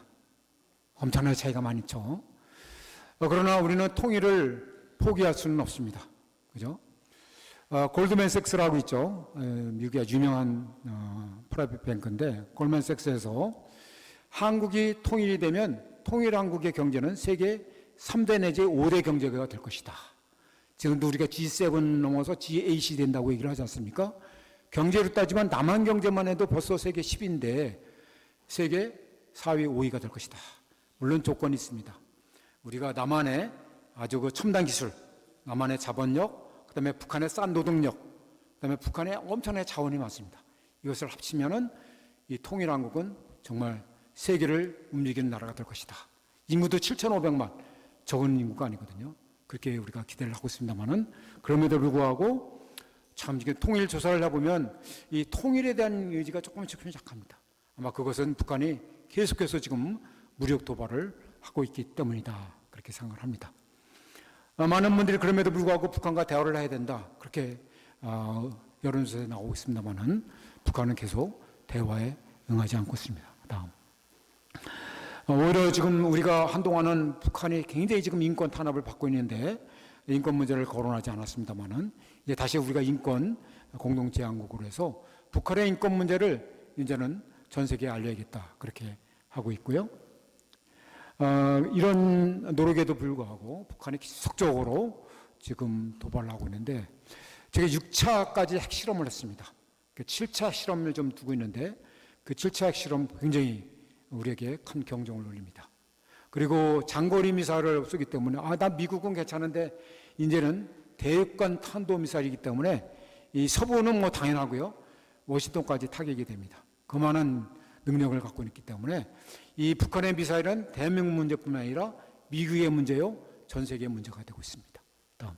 엄청난 차이가 많이 있죠. 그러나 우리는 통일을 포기할 수는 없습니다. 그죠? 골드맨삭스라고 있죠. 미국의 유명한 프라이빗 뱅크인데, 골드맨삭스에서 한국이 통일이 되면 통일한국의 경제는 세계 3대 내지 5대 경제가 될 것이다. 지금도 우리가 G7 넘어서 G8이 된다고 얘기를 하지 않습니까? 경제로 따지면 남한 경제만 해도 벌써 세계 10인데 세계 4위, 5위가 될 것이다. 물론 조건이 있습니다. 우리가 남한의 아주 그 첨단 기술, 남한의 자본력, 그 다음에 북한의 싼 노동력, 그 다음에 북한의 엄청난 자원이 많습니다. 이것을 합치면은 이 통일한국은 정말 세계를 움직이는 나라가 될 것이다. 인구도 7,500만, 적은 인구가 아니거든요. 그렇게 우리가 기대를 하고 있습니다만은, 그럼에도 불구하고 참 이게 통일 조사를 해보면 이 통일에 대한 의지가 조금씩 약합니다. 아마 그것은 북한이 계속해서 지금 무력 도발을 하고 있기 때문이다, 그렇게 생각을 합니다. 많은 분들이 그럼에도 불구하고 북한과 대화를 해야 된다, 그렇게 여론조사에 나오고 있습니다만은 북한은 계속 대화에 응하지 않고 있습니다. 다음. 오히려 지금 우리가 한동안은 북한이 굉장히 지금 인권 탄압을 받고 있는데 인권 문제를 거론하지 않았습니다만은 이제 다시 우리가 인권 공동제안국으로 해서 북한의 인권 문제를 이제는 전 세계에 알려야겠다, 그렇게 하고 있고요. 이런 노력에도 불구하고 북한이 계속적으로 지금 도발을 하고 있는데, 제가 6차까지 핵실험을 했습니다. 7차 실험을 좀 두고 있는데 그 7차 핵실험 굉장히 우리에게 큰 경종을 울립니다. 그리고 장거리 미사일을 쏘기 때문에 나 미국은 괜찮은데 이제는 대륙간 탄도미사일이기 때문에 이 서부는 뭐 당연하고요, 워싱턴까지 타격이 됩니다. 그만한 능력을 갖고 있기 때문에 이 북한의 미사일은 대한민국 문제뿐만 아니라 미국의 문제요, 전 세계의 문제가 되고 있습니다. 다음.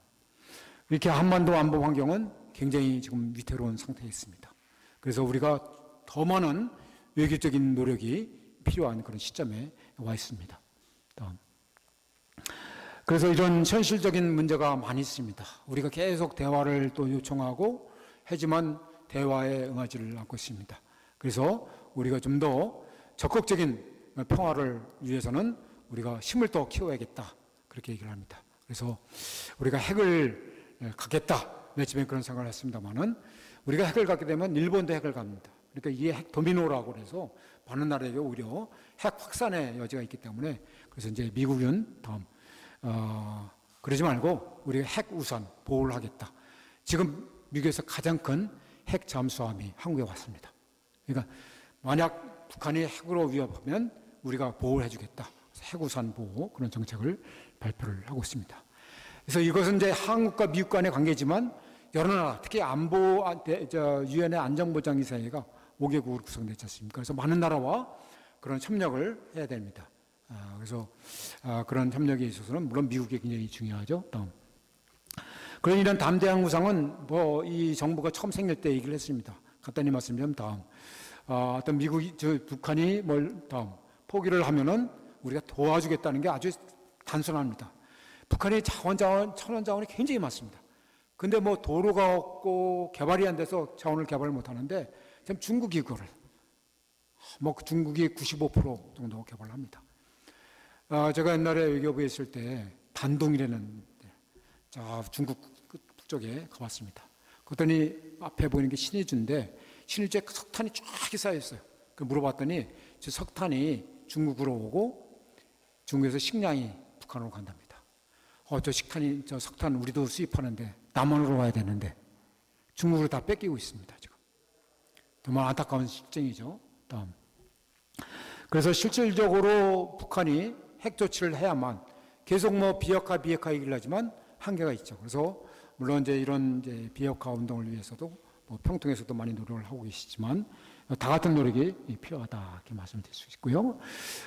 이렇게 한반도 안보 환경은 굉장히 지금 위태로운 상태에 있습니다. 그래서 우리가 더 많은 외교적인 노력이 필요한 그런 시점에 와 있습니다. 다음. 그래서 이런 현실적인 문제가 많이 있습니다. 우리가 계속 대화를 또 요청하고 하지만 대화에 응하지를 않고 있습니다. 그래서 우리가 좀 더 적극적인 평화를 위해서는 우리가 힘을 더 키워야겠다, 그렇게 얘기를 합니다. 그래서 우리가 핵을 갖겠다, 며칠에 그런 생각을 했습니다만은 우리가 핵을 갖게 되면 일본도 핵을 갖습니다. 그러니까 이게 핵 도미노라고 해서 많은 나라에게 오히려 핵 확산의 여지가 있기 때문에, 그래서 이제 미국은 다음 그러지 말고 우리가 핵 우선 보호를 하겠다. 지금 미국에서 가장 큰 핵 잠수함이 한국에 왔습니다. 그러니까 만약 북한이 핵으로 위협하면 우리가 보호를 해주겠다. 핵 우선 보호, 그런 정책을 발표를 하고 있습니다. 그래서 이것은 이제 한국과 미국 간의 관계지만 여러 나라, 특히 유엔의 안전보장이사회가 5개국으로 구성되지 않습니까? 그래서 많은 나라와 그런 협력을 해야 됩니다. 그래서 그런 협력에 있어서는 물론 미국이 굉장히 중요하죠. 다음. 그런 이런 담대한 구상은 뭐 이 정부가 처음 생길 때 얘기를 했습니다. 간단히 말씀드리면 다음. 어떤 북한이 다음 포기를 하면은 우리가 도와주겠다는 게 아주 단순합니다. 북한의 천연 자원이 굉장히 많습니다. 근데 뭐 도로가 없고 개발이 안 돼서 자원을 개발을 못 하는데 지금 중국이 그거를 중국이 95% 정도 개발을 합니다. 제가 옛날에 외교부에 있을 때 단둥이라는 중국 북쪽에 가봤습니다. 그랬더니 앞에 보이는 게 신의주인데 신의주에 석탄이 쫙 쌓여있어요. 물어봤더니 저 석탄이 중국으로 오고 중국에서 식량이 북한으로 간답니다. 저 석탄 우리도 수입하는데 남한으로 와야 되는데 중국으로 다 뺏기고 있습니다. 지금 정말 안타까운 실정이죠. 다음. 그래서 실질적으로 북한이 핵 조치를 해야만 계속 비핵화 얘기를 하지만 한계가 있죠. 그래서 물론 이런 비핵화 운동을 위해서도 평통에서도 많이 노력을 하고 계시지만 다 같은 노력이 필요하다 이렇게 말씀드릴 수 있고요.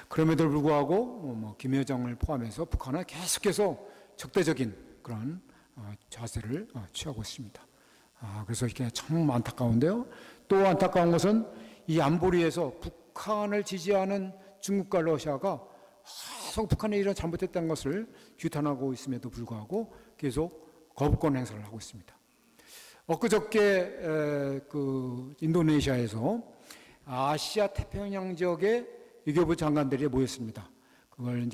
그럼에도 불구하고 김 회장을 포함해서 북한은 계속해서 적대적인 그런 자세를 취하고 있습니다. 그래서 이게 참 안타까운데요. 또 안타까운 것은 이 안보리에서 북한을 지지하는 중국과 러시아가 계속 북한의 이런 잘못했다는 것을 규탄하고 있음에도 불구하고 계속 거부권 행사를 하고 있습니다. 엊그저께 인도네시아에서 아시아 태평양 지역의 외교부 장관들이 모였습니다. 그걸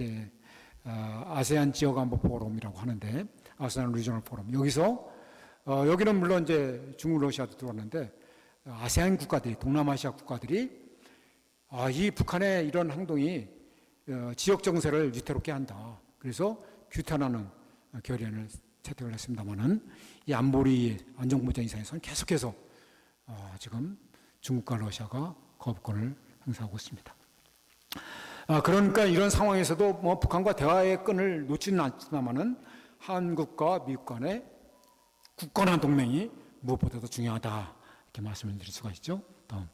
아세안 지역 안보 포럼이라고 하는데 아세안 리저널 포럼. 여기는 물론 중국, 러시아도 들어왔는데 아세안 국가들이 동남아시아 국가들이 이 북한의 이런 행동이 지역 정세를 위태롭게 한다. 그래서 규탄하는 결의안을 채택을 했습니다만은 이 안보리 안전보장이사에서는 계속해서 지금 중국과 러시아가 거부권을 행사하고 있습니다. 그러니까 이런 상황에서도 북한과 대화의 끈을 놓지는 않지만은 한국과 미국 간의 굳건한 동맹이 무엇보다도 중요하다 이렇게 말씀을 드릴 수가 있죠. 다음.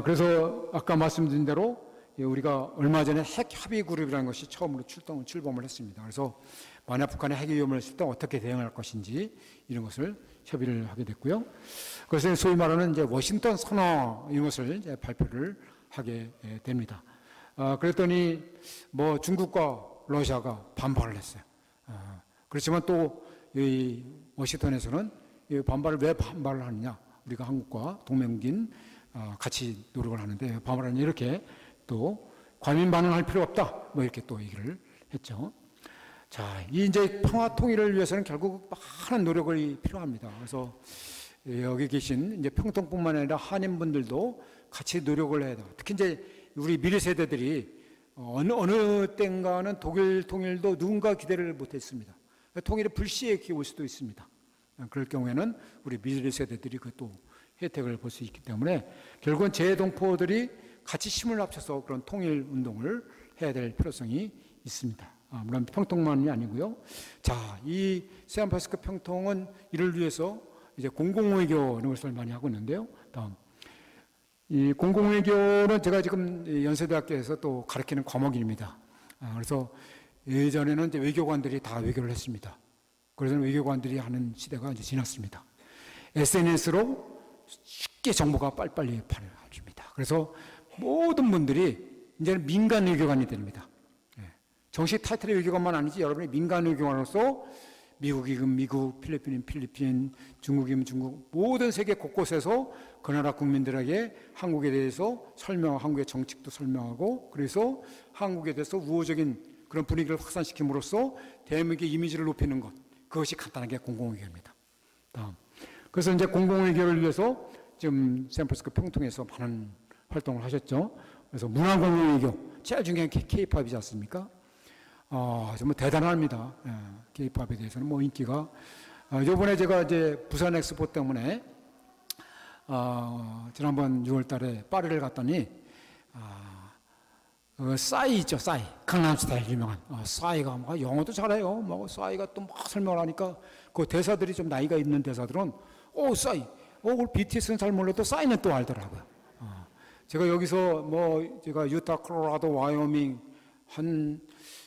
그래서 아까 말씀드린 대로 우리가 얼마 전에 핵 협의 그룹이라는 것이 처음으로 출범을 했습니다. 그래서 만약 북한의 핵 위험을 했을 때 어떻게 대응할 것인지 이런 것을 협의를 하게 됐고요. 그래서 소위 말하는 워싱턴 선언 이런 것을 발표를 하게 됩니다. 그랬더니 중국과 러시아가 반발을 했어요. 그렇지만 또 이 워싱턴에서는 이 반발을 왜 반발을 하느냐? 우리가 한국과 동맹국인 같이 노력을 하는데 반발하느냐 이렇게 또 과민 반응할 필요 없다. 이렇게 또 얘기를 했죠. 자, 이 평화 통일을 위해서는 결국 많은 노력이 필요합니다. 그래서 여기 계신 평통뿐만 아니라 한인분들도 같이 노력을 해야 돼요. 특히 우리 미래 세대들이 어느 땐가는 독일 통일도 누군가 기대를 못했습니다. 통일의 불시에 올 수도 있습니다. 그럴 경우에는 우리 미래 세대들이 또 혜택을 볼 수 있기 때문에 결국은 재동포들이 같이 힘을 합쳐서 그런 통일 운동을 해야 될 필요성이 있습니다. 물론 평통만이 아니고요. 자, 이 샌프란시스코 평통은 이를 위해서 공공외교 이런 것을 많이 하고 있는데요. 다음. 이 공공외교는 제가 지금 연세대학교에서 또 가르치는 과목입니다. 그래서 예전에는 외교관들이 다 외교를 했습니다. 그래서 외교관들이 하는 시대가 지났습니다. SNS로 쉽게 정보가 빨리빨리 팔려집니다. 그래서 모든 분들이 이제는 민간 외교관이 됩니다. 정식 타이틀의 외교관만 아니지 여러분이 민간 외교관으로서 미국이면 미국, 필리핀이면 필리핀, 중국이면 중국 모든 세계 곳곳에서 그 나라 국민들에게 한국에 대해서 한국의 정책도 설명하고 그래서 한국에 대해서 우호적인 그런 분위기를 확산시킴으로써 대한민국의 이미지를 높이는 것 그것이 간단하게 공공외교입니다. 다음. 그래서 공공외교를 위해서 지금 샌프란시스코 평통에서 많은 활동을 하셨죠. 그래서 문화공공외교 제일 중요한 게 K-팝이지 않습니까? 정말 대단합니다. K-팝에 대해서는 인기가 이번에 제가 부산 엑스포 때문에 지난번 6월달에 파리를 갔더니 싸이 있죠, 싸이. 강남스타일 유명한. 싸이가 막 영어도 잘해요. 뭐 싸이가 또 막 설명을 하니까 그 대사들이 좀 나이가 있는 대사들은 싸이. 우리 BTS는 잘 몰라도 싸이는 또 알더라고요. 제가 여기서 뭐 제가 유타, 콜로라도, 와이오밍 한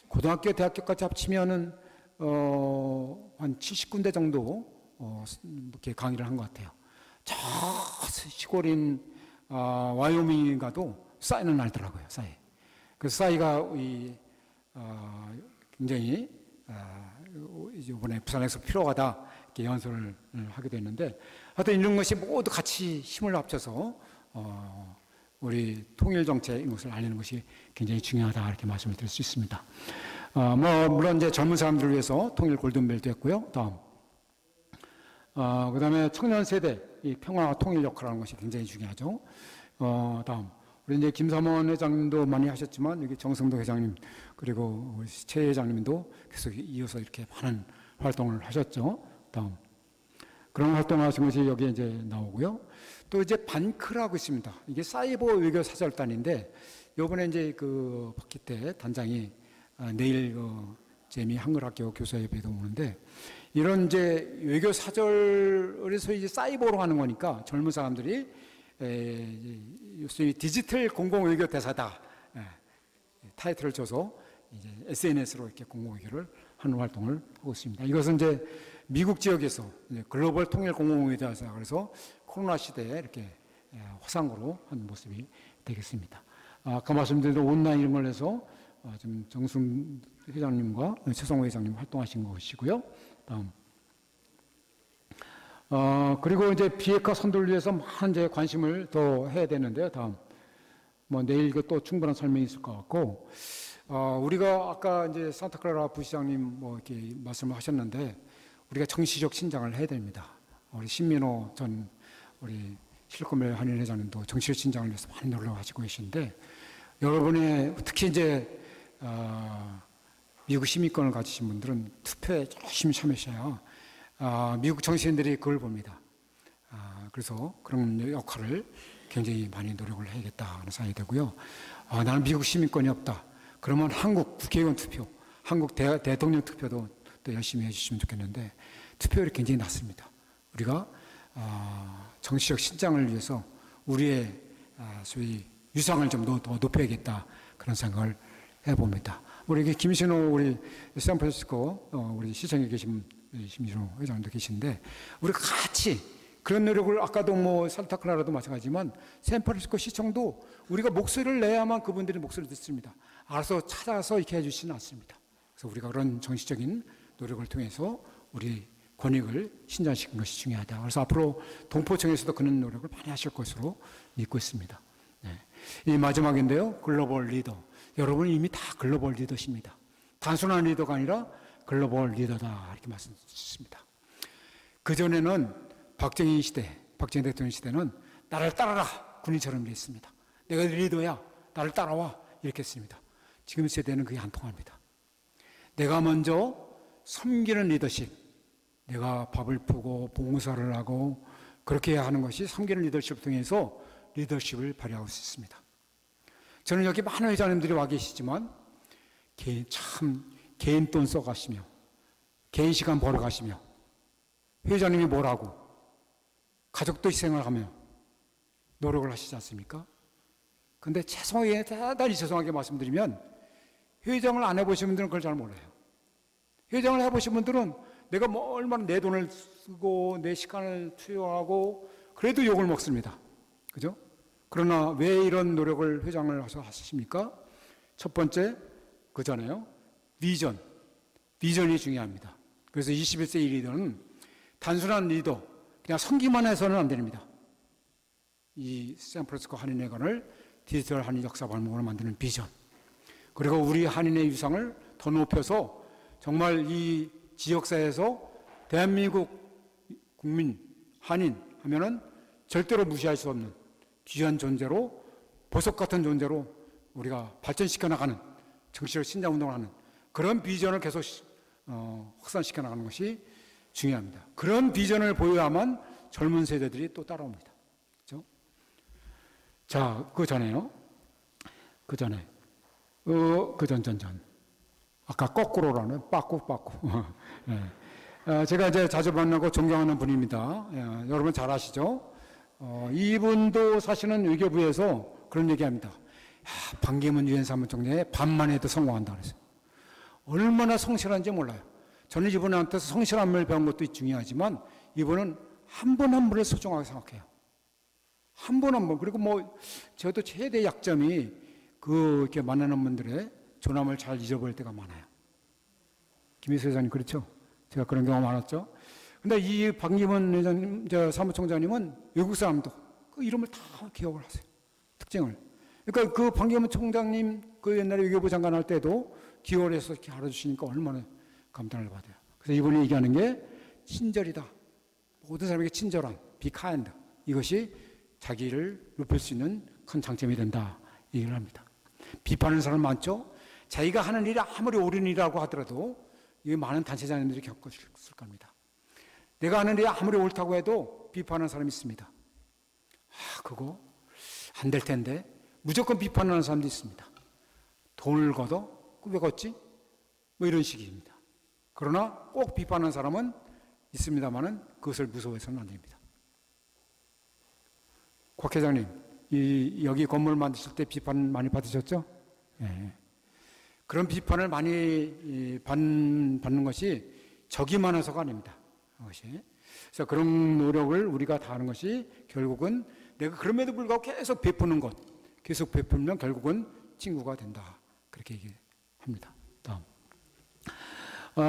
고등학교, 대학교까지 합치면은 한 70군데 정도 이렇게 강의를 한 것 같아요. 저 시골인 와이오밍 가도 싸이는 알더라고요. 싸이. 그 싸이가 굉장히 이번에 부산에서 필요하다 이렇게 연설을 하게 됐는데, 하여튼 이런 것이 모두 같이 힘을 합쳐서 우리 통일 정책 이것을 알리는 것이 굉장히 중요하다 이렇게 말씀을 드릴 수 있습니다. 뭐 물론 이제 젊은 사람들을 위해서 통일 골든벨도 했고요. 다음. 그다음에 청년 세대 이 평화 통일 역할하는 것이 굉장히 중요하죠. 다음. 우리 이제 김삼원 회장님도 많이 하셨지만 여기 정성도 회장님 그리고 우리 최 회장님도 계속 이어서 이렇게 많은 활동을 하셨죠. 다음. 그런 활동하신 것이 여기 이제 나오고요. 또 이제 반크라고 있습니다. 이게 사이버 외교 사절단인데 이번에 이제 그 박기태 단장이 내일 재미 한글학교 교사협회도 오는데, 이런 이제 외교 사절에서 이제 사이버로 하는 거니까 젊은 사람들이 요새 디지털 공공외교 대사다 타이틀을 줘서 이제 SNS로 이렇게 공공외교를 하는 활동을 하고 있습니다. 이것은 이제 미국 지역에서 이제 글로벌 통일 공공외교 대사, 그래서 코로나 시대에 이렇게 화상으로 한 모습이 되겠습니다. 아까 말씀드린 온라인을 해서 지금 정순 회장님과 최성호 회장님 활동하신 것이고요. 다음. 그리고 이제 비핵화 선도를 위해서 많은 이제 관심을 더 해야 되는데요. 다음. 뭐 내일 또 충분한 설명이 있을 것 같고, 우리가 아까 이제 산타클라라 부시장님 뭐 이렇게 말씀을 하셨는데, 우리가 정치적 신장을 해야 됩니다. 우리 신민호 전 우리 실리콘밸리 한인 회장님도 정치적 신장을 위해서 많이 노력하시고 계신데, 여러분의 특히 이제 미국 시민권을 가지신 분들은 투표에 열심히 참여하셔야 미국 정치인들이 그걸 봅니다. 그래서 그런 역할을 굉장히 많이 노력을 해야겠다 하는 생각이 되고요. 나는 미국 시민권이 없다. 그러면 한국 국회의원 투표, 한국 대통령 투표도 또 열심히 해주시면 좋겠는데, 투표율이 굉장히 낮습니다. 우리가 정치적 신장을 위해서 우리의 소위 유상을 좀 더 높여야겠다 그런 생각을 해봅니다. 우리 김신호 우리 샌프란시스코 우리 시청에 계신 김신호 회장도 계신데, 우리가 같이 그런 노력을, 아까도 뭐 산타클라라도 마찬가지지만 샌프란시스코 시청도 우리가 목소리를 내야만 그분들이 목소리를 듣습니다. 알아서 찾아서 이렇게 해주시는 않습니다. 그래서 우리가 그런 정치적인 노력을 통해서 우리 권익을 신장시키는 것이 중요하다. 그래서 앞으로 동포청에서도 그런 노력을 많이 하실 것으로 믿고 있습니다. 이 마지막인데요. 글로벌 리더. 여러분은 이미 다 글로벌 리더십니다. 단순한 리더가 아니라 글로벌 리더다 이렇게 말씀드렸습니다. 그전에는 박정희 대통령 시대는 나를 따라라 군인처럼 이랬습니다. 내가 리더야, 나를 따라와 이렇게 했습니다. 지금 세대는 그게 안 통합니다. 내가 먼저 섬기는 리더십, 내가 밥을 푸고 봉사를 하고 그렇게 하는 것이 섬기는 리더십을 통해서 리더십을 발휘할 수 있습니다. 저는 여기 많은 회장님들이 와 계시지만 개인 돈 써가시며 개인 시간 벌어가시며 회장님이 뭐라고 가족도 희생을 하며 노력을 하시지 않습니까? 그런데 대단히 죄송하게 말씀드리면 회장을 안 해보신 분들은 그걸 잘 몰라요. 회장을 해보신 분들은 내가 뭐 얼마나 내 돈을 쓰고 내 시간을 투여하고 그래도 욕을 먹습니다. 그죠? 그러나 왜 이런 노력을 회장을 하셔 하십니까? 첫 번째, 그잖아요. 비전이 중요합니다. 그래서 21세기 리더는 단순한 리더, 그냥 섬기만 해서는 안 됩니다. 이 샌프란시스코 한인회관을 디지털 한인 역사 발목으로 만드는 비전, 그리고 우리 한인의 유상을 더 높여서 정말 이 지역사회에서 대한민국 국민, 한인 하면은 절대로 무시할 수 없는 귀한 존재로, 보석 같은 존재로 우리가 발전시켜 나가는, 정치적 신장 운동을 하는 그런 비전을 계속 확산시켜 나가는 것이 중요합니다. 그런 비전을 보여야만 젊은 세대들이 또 따라옵니다. 그렇죠? 자, 그 전에 전. 아까 거꾸로라는 빠꾸. 예. 제가 이제 자주 만나고 존경하는 분입니다. 예, 여러분 잘 아시죠? 이분도 사실은 외교부에서 그런 얘기합니다. 반기문 유엔 사무총장의 반만 해도 성공한다 그랬어요. 얼마나 성실한지 몰라요. 저는 이분한테서 성실함을 배운 것도 중요하지만 이분은 한 분 한 분을 소중하게 생각해요. 한 분 한 분. 그리고 뭐 저도 최대 약점이 이렇게 만나는 분들의 조남을 잘 잊어버릴 때가 많아요. 김희수 회장님 그렇죠? 제가 그런 경우가 많았죠. 근데 이 반기문 회장님, 사무총장님은 외국 사람도 그 이름을 다 기억을 하세요. 특징을. 그러니까 그 반기문 총장님 그 옛날에 외교부 장관 할 때도 기억을 해서 이렇게 알아주시니까 얼마나 감탄을 받아요. 그래서 이분이 얘기하는 게 친절이다. 모든 사람에게 친절한, be kind. 이것이 자기를 높일 수 있는 큰 장점이 된다. 얘기를 합니다. 비판하는 사람 많죠? 자기가 하는 일이 아무리 옳은 일이라고 하더라도 이 많은 단체장님들이 겪었을 겁니다. 내가 하는 일이 아무리 옳다고 해도 비판하는 사람이 있습니다. 그거 안 될 텐데 무조건 비판하는 사람도 있습니다. 돈을 걷어? 왜 걷지? 뭐 이런 식입니다. 그러나 꼭 비판하는 사람은 있습니다만은 그것을 무서워해서는 안 됩니다. 곽 회장님, 여기 건물 만드실 때 비판 많이 받으셨죠? 네. 그런 비판을 많이 받는 것이 적이 많아서가 아닙니다. 그래서 그런 노력을 우리가 다 하는 것이 결국은 내가 그럼에도 불구하고 계속 베푸는 것, 계속 베풀면 결국은 친구가 된다. 그렇게 얘기합니다. 다음.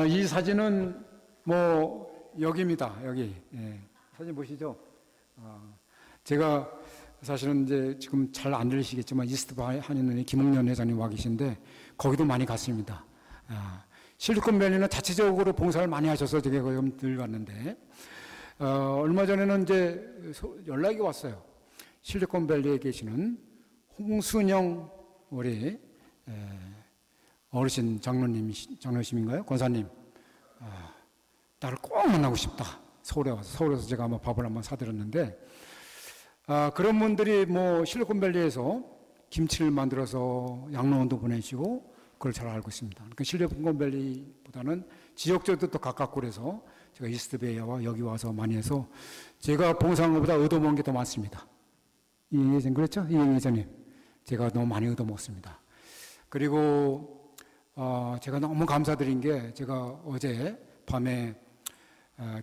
이 사진은 뭐 여기입니다. 여기. 예. 사진 보시죠? 제가 사실은 이제 지금 잘 안 들리시겠지만 이스트바 한인은행 김홍련 회장님 와 계신데 거기도 많이 갔습니다. 실리콘밸리는 자체적으로 봉사를 많이 하셔서 제가 거기 늘 갔는데 얼마 전에는 이제 연락이 왔어요. 실리콘밸리에 계시는 홍순영 우리 어르신 장로님인가요? 권사님. 나를 꼭 만나고 싶다. 서울에 와서. 서울에서 제가 아마 밥을 한번 사드렸는데 그런 분들이 뭐 실리콘밸리에서 김치를 만들어서 양로원도 보내시고 그걸 잘 알고 있습니다. 그러니까 실리콘밸리보다는 지역적으로 더 가깝고 그래서 제가 이스트베이와 여기 와서 많이 해서 제가 봉사한 것보다 얻어먹은 게 더 많습니다. 이회장 그렇죠? 이회장님. 제가 너무 많이 얻어먹었습니다. 그리고 제가 너무 감사드린 게 제가 어제 밤에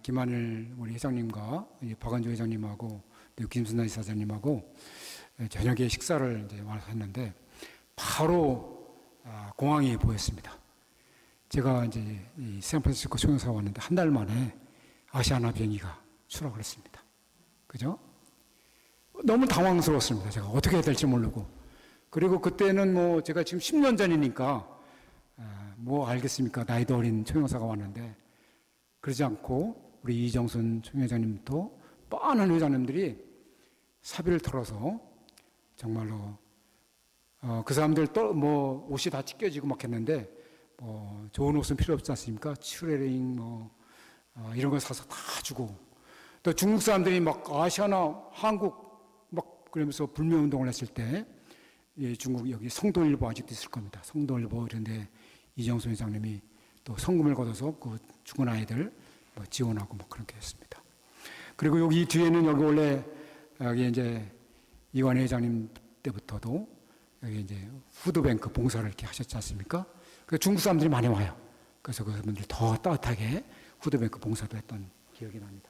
김한일 우리 회장님과 박은조 회장님하고 김순남 이사장님하고 저녁에 식사를 이제 와서 했는데 바로 공항이 보였습니다. 제가 이제 이 샌프란시스코 총영사가 왔는데 한 달 만에 아시아나 비행기가 출항을 했습니다. 그죠? 너무 당황스러웠습니다. 제가 어떻게 해야 될지 모르고. 그리고 그때는 뭐 제가 지금 10년 전이니까 뭐 알겠습니까? 나이도 어린 총영사가 왔는데 그러지 않고 우리 이정순 총회장님부터 뻔한 회장님들이 사비를 털어서 정말로 그 사람들 또 뭐 옷이 다 찢겨지고 막 했는데 뭐 좋은 옷은 필요 없지 않습니까? 츄레링 뭐 이런 거 사서 다 주고 또 중국 사람들이 막 아시아나 한국 막 그러면서 불매운동을 했을 때 중국 여기 성도일보 아직도 있을 겁니다. 성도일보 이런데 이정순 회장님이 또 성금을 걷어서 그 죽은 아이들 뭐 지원하고 뭐 그렇게 했습니다. 그리고 여기 뒤에는 여기 원래 여기 이제 이완희 회장님 때부터도 여기 이제 푸드뱅크 봉사를 이렇게 하셨지 않습니까? 그 중국 사람들이 많이 와요. 그래서 그분들 더 따뜻하게 푸드뱅크 봉사도 했던 기억이 납니다.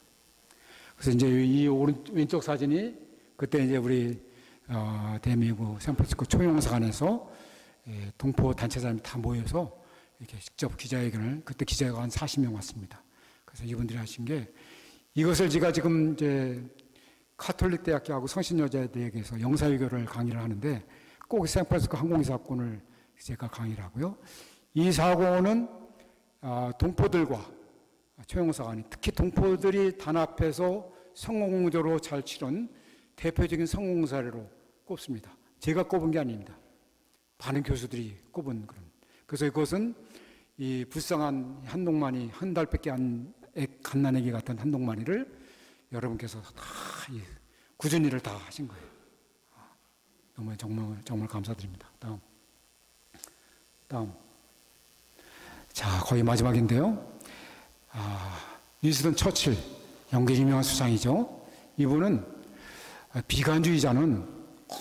그래서 이제 이 왼쪽 사진이 그때 이제 우리 대미국 샌프란시스코 총영사관에서 동포 단체장이 다 모여서 이렇게 직접 기자회견을 그때 기자가 한 40명 왔습니다. 그래서 이분들이 하신 게 이것을 제가 지금 이제 카톨릭 대학교하고 성신여자대학에서 영사외교를 강의를 하는데 꼭 샌프란시스코 항공사건을 제가 강의를 하고요. 이 사고는 동포들과 총영사관이 특히 동포들이 단합해서 성공적으로 잘 치른 대표적인 성공 사례로 꼽습니다. 제가 꼽은 게 아닙니다. 많은 교수들이 꼽은 그런. 그래서 이것은 이 불쌍한 한동만이 한 달밖에 안 갓난아기 같은 한동만이를 여러분께서 다 굳은 일을 다 하신 거예요. 너무 정말 감사드립니다. 다음. 다음. 자, 거의 마지막인데요. 윈스턴 처칠, 영국의 유명한 수상이죠. 이분은 비관주의자는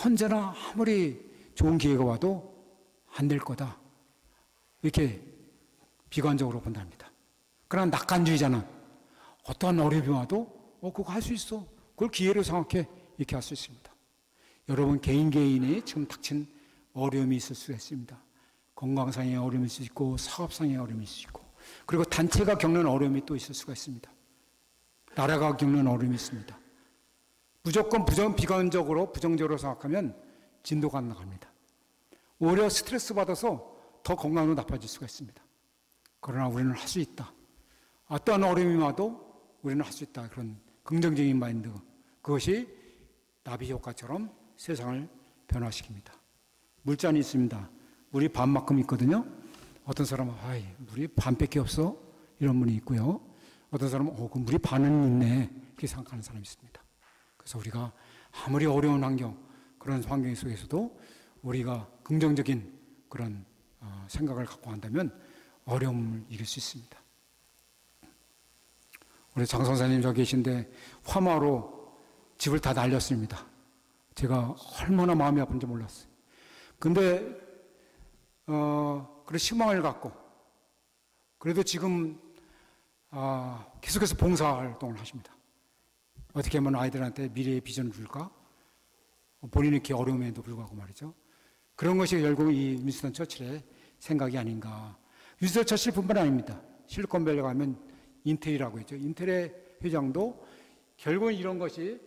언제나 아무리 좋은 기회가 와도 안 될 거다, 이렇게 비관적으로 본답니다. 그러나 낙관주의자는 어떠한 어려움이 와도 그거 할 수 있어, 그걸 기회로 생각해, 이렇게 할 수 있습니다. 여러분 개인이 지금 닥친 어려움이 있을 수 있습니다. 건강상의 어려움이 있을 수 있고, 사업상의 어려움이 있을 수 있고, 그리고 단체가 겪는 어려움이 또 있을 수가 있습니다. 나라가 겪는 어려움이 있습니다. 무조건 비관적으로, 부정적으로 생각하면 진도가 안 나갑니다. 오히려 스트레스 받아서 더 건강도 나빠질 수가 있습니다. 그러나 우리는 할 수 있다. 어떠한 어려움이 와도 우리는 할 수 있다. 그런 긍정적인 마인드, 그것이 나비 효과처럼 세상을 변화시킵니다. 물잔이 있습니다. 물이 반만큼 있거든요. 어떤 사람은 물이 반밖에 없어, 이런 분이 있고요. 어떤 사람은 그 물이 반은 있네, 이렇게 생각하는 사람이 있습니다. 그래서 우리가 아무리 어려운 환경, 그런 환경 속에서도 우리가 긍정적인 그런 생각을 갖고 한다면 어려움을 이길 수 있습니다. 우리 장 선생님 저기 계신데 화마로 집을 다 날렸습니다. 제가 얼마나 마음이 아픈지 몰랐어요. 근데 그런 희망을 갖고, 그래도 지금 계속해서 봉사활동을 하십니다. 어떻게 하면 아이들한테 미래의 비전을 줄까? 본인이 이렇게 어려움에도 불구하고 말이죠. 그런 것이 결국 이 윈스턴 처칠의 생각이 아닌가. 윈스턴 처칠뿐만 아닙니다. 실리콘밸리 가면 인텔이라고 있죠. 인텔의 회장도 결국은 이런 것이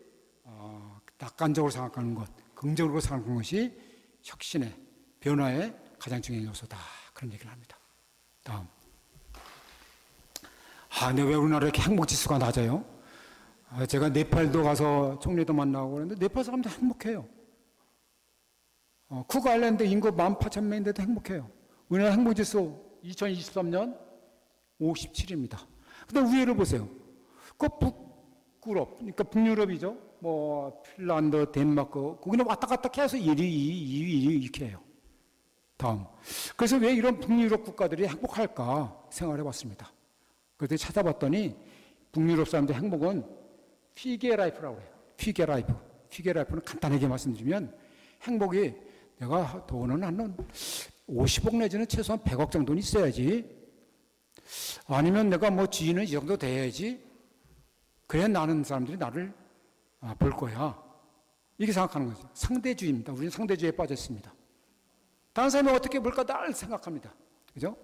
낙관적으로 생각하는 것, 긍정적으로 생각하는 것이 혁신의, 변화의 가장 중요한 요소다, 그런 얘기를 합니다. 다음. 근데 왜 우리나라 이렇게 행복지수가 낮아요? 제가 네팔도 가서 총리도 만나고 그랬는데 네팔 사람들 행복해요. 쿡 아일랜드 인구 18,000명인데도 행복해요. 우리나라 행복지수 2023년 57입니다. 근데 위에를 보세요. 그 북유럽, 그러니까 북유럽이죠. 뭐 핀란드, 덴마크, 거기는 왔다 갔다 계속 1위, 2위 이렇게 해요. 다음. 그래서 왜 이런 북유럽 국가들이 행복할까 생각을 해봤습니다. 그래서 찾아봤더니 북유럽 사람들 행복은 피게 라이프라고 해요. 피게 라이프. 피게 라이프는 간단하게 말씀드리면 행복이 내가 돈은 한 50억 내지는 최소한 100억 정도는 있어야지, 아니면 내가 뭐 지인은 이 정도 돼야지, 그래야 나는 사람들이 나를 볼 거야, 이렇게 생각하는 거죠. 상대주의입니다. 우리는 상대주의에 빠졌습니다. 다른 사람이 어떻게 볼까 날 생각합니다. 그죠?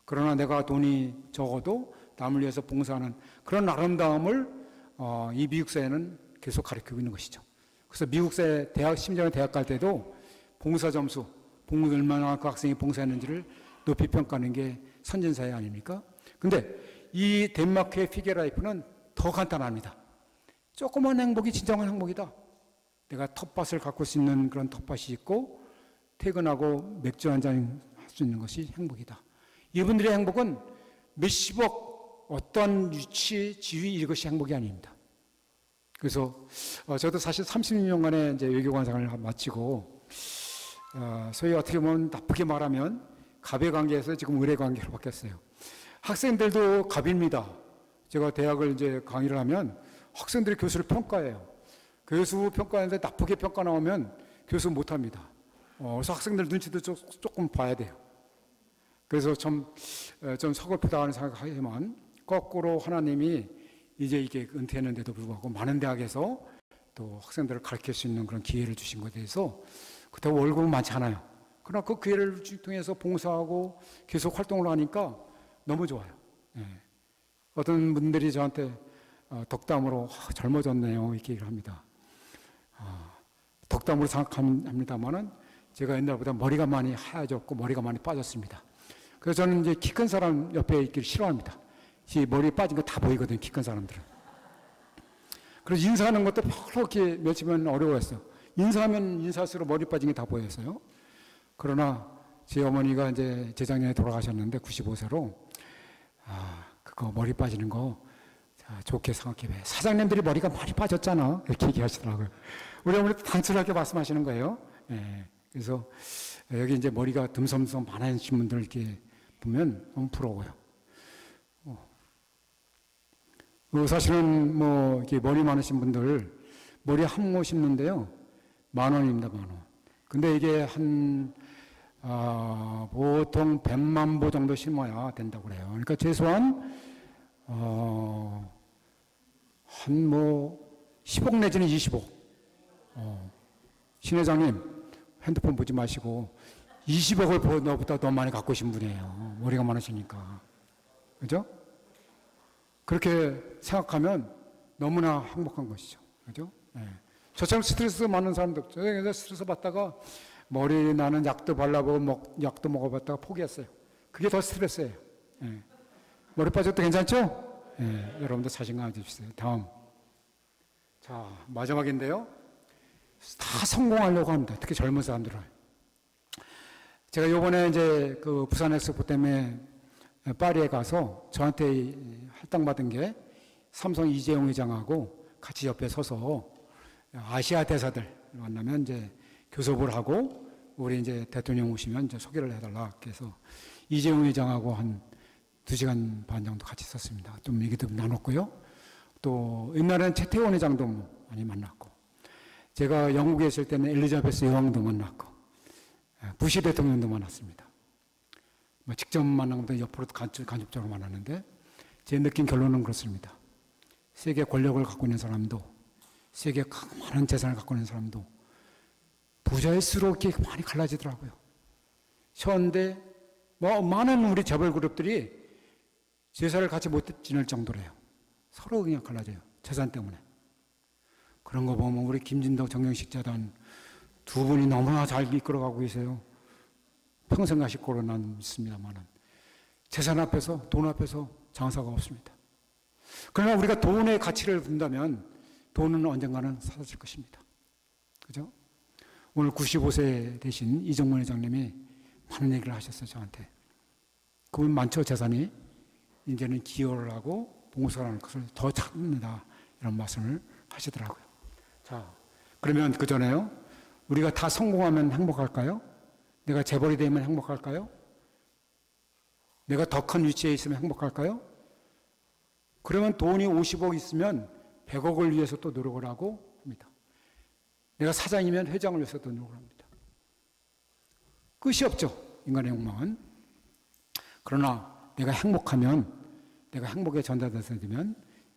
그러나 내가 돈이 적어도 남을 위해서 봉사하는 그런 아름다움을 이 미국 사회는 계속 가르치고 있는 것이죠. 그래서 미국 사회 심지어는 대학 갈 때도 봉사 점수, 얼마나 그 학생이 봉사했는지를 높이 평가하는 게 선진사회 아닙니까? 근데 이 덴마크의 피게라이프는 더 간단합니다. 조그만 행복이 진정한 행복이다. 내가 텃밭을 가꿀 수 있는 그런 텃밭이 있고 퇴근하고 맥주 한 잔 할 수 있는 것이 행복이다. 이분들의 행복은 몇십억 어떤 유치, 지위 이것이 행복이 아닙니다. 그래서 저도 사실 30년간의 이제 외교관상을 마치고 소위 어떻게 보면 나쁘게 말하면 갑의 관계에서 지금 의뢰 관계로 바뀌었어요. 학생들도 갑입니다. 제가 대학을 이제 강의를 하면 학생들이 교수를 평가해요. 교수 평가하는데 나쁘게 평가 나오면 교수 못합니다. 그래서 학생들 눈치도 조금 봐야 돼요. 그래서 좀 서글프다는 생각하지만 거꾸로 하나님이 이제 이게 은퇴했는데도 불구하고 많은 대학에서 또 학생들을 가르칠 수 있는 그런 기회를 주신 것에 대해서 그때 월급은 많지 않아요. 그러나 그 기회를 통해서 봉사하고 계속 활동을 하니까 너무 좋아요. 어떤 분들이 저한테 덕담으로 젊어졌네요, 이렇게 얘기를 합니다. 덕담으로 생각합니다만은 제가 옛날보다 머리가 많이 하얘졌고 머리가 많이 빠졌습니다. 그래서 저는 이제 키 큰 사람 옆에 있기를 싫어합니다. 머리 빠진 거 다 보이거든요, 키 큰 사람들은. 그래서 인사하는 것도 별로 이렇게 며칠만 어려워했어요. 인사하면 인사할수록 머리 빠진 게 다 보였어요. 그러나 제 어머니가 이제 재작년에 돌아가셨는데 95세로 그거 머리 빠지는 거 좋게 생각해. 사장님들이 머리가 많이 빠졌잖아, 이렇게 얘기하시더라고요. 우리 어머니도 단순하게 말씀하시는 거예요. 그래서 여기 이제 머리가 듬성듬성 많으신 분들 이렇게 보면 너무 부러워요. 사실은 뭐 이렇게 머리 많으신 분들 머리 한 모 심는데요 10,000원입니다. 10,000원. 근데 이게 한 보통 100만 보 정도 심어야 된다고 그래요. 그러니까 최소한 한 뭐 10억 내지는 20억. 신 회장님 핸드폰 보지 마시고 20억을 너보다 더 많이 갖고 계신 분이에요. 머리가 많으시니까. 그죠? 그렇게 생각하면 너무나 행복한 것이죠. 그죠? 네. 저처럼 스트레스 많은 사람들, 저에게 스트레스 받다가 머리 나는 약도 발라보고 약도 먹어봤다가 포기했어요. 그게 더 스트레스예요. 네. 머리 빠져도 괜찮죠? 네. 여러분들 자신감 가지십시오. 다음. 자, 마지막인데요. 다 성공하려고 합니다. 특히 젊은 사람들은. 제가 요번에 이제 그 부산 엑스포 때문에 파리에 가서 저한테 할당받은 게 삼성 이재용 회장하고 같이 옆에 서서 아시아 대사들 만나면 이제 교섭을 하고 우리 이제 대통령 오시면 이제 소개를 해달라. 그래서 이재용 회장하고 한 2시간 반 정도 같이 있었습니다. 좀 얘기도 나눴고요. 또 옛날에는 최태원 회장도 많이 만났고, 제가 영국에 있을 때는 엘리자베스 여왕도 만났고, 부시 대통령도 만났습니다. 직접 만난 것보다 옆으로도 간접적으로 만났는데, 제 느낀 결론은 그렇습니다. 세계 권력을 갖고 있는 사람도, 세계 많은 재산을 갖고 있는 사람도 부자일수록 이렇게 많이 갈라지더라고요. 그런데 많은 우리 재벌 그룹들이 제사를 같이 못 지낼 정도래요. 서로 그냥 갈라져요. 재산 때문에. 그런 거 보면 우리 김진덕 정경식 재단 두 분이 너무나 잘 이끌어가고 계세요. 평생 가실 거로 난 믿습니다만은 재산 앞에서, 돈 앞에서 장사가 없습니다. 그러나 우리가 돈의 가치를 본다면 돈은 언젠가는 사라질 것입니다. 그죠? 오늘 95세 되신 이정문 회장님이 많은 얘기를 하셨어요, 저한테. 그분 많죠, 재산이. 이제는 기여를 하고 봉사를 하는 것을 더 찾는다. 이런 말씀을 하시더라고요. 자, 그러면 그 전에요. 우리가 다 성공하면 행복할까요? 내가 재벌이 되면 행복할까요? 내가 더 큰 위치에 있으면 행복할까요? 그러면 돈이 50억 있으면 100억을 위해서 또 노력을 하고 합니다. 내가 사장이면 회장을 위해서도 노력을 합니다. 끝이 없죠, 인간의 욕망은. 그러나 내가 행복하면, 내가 행복에 전달돼서 되면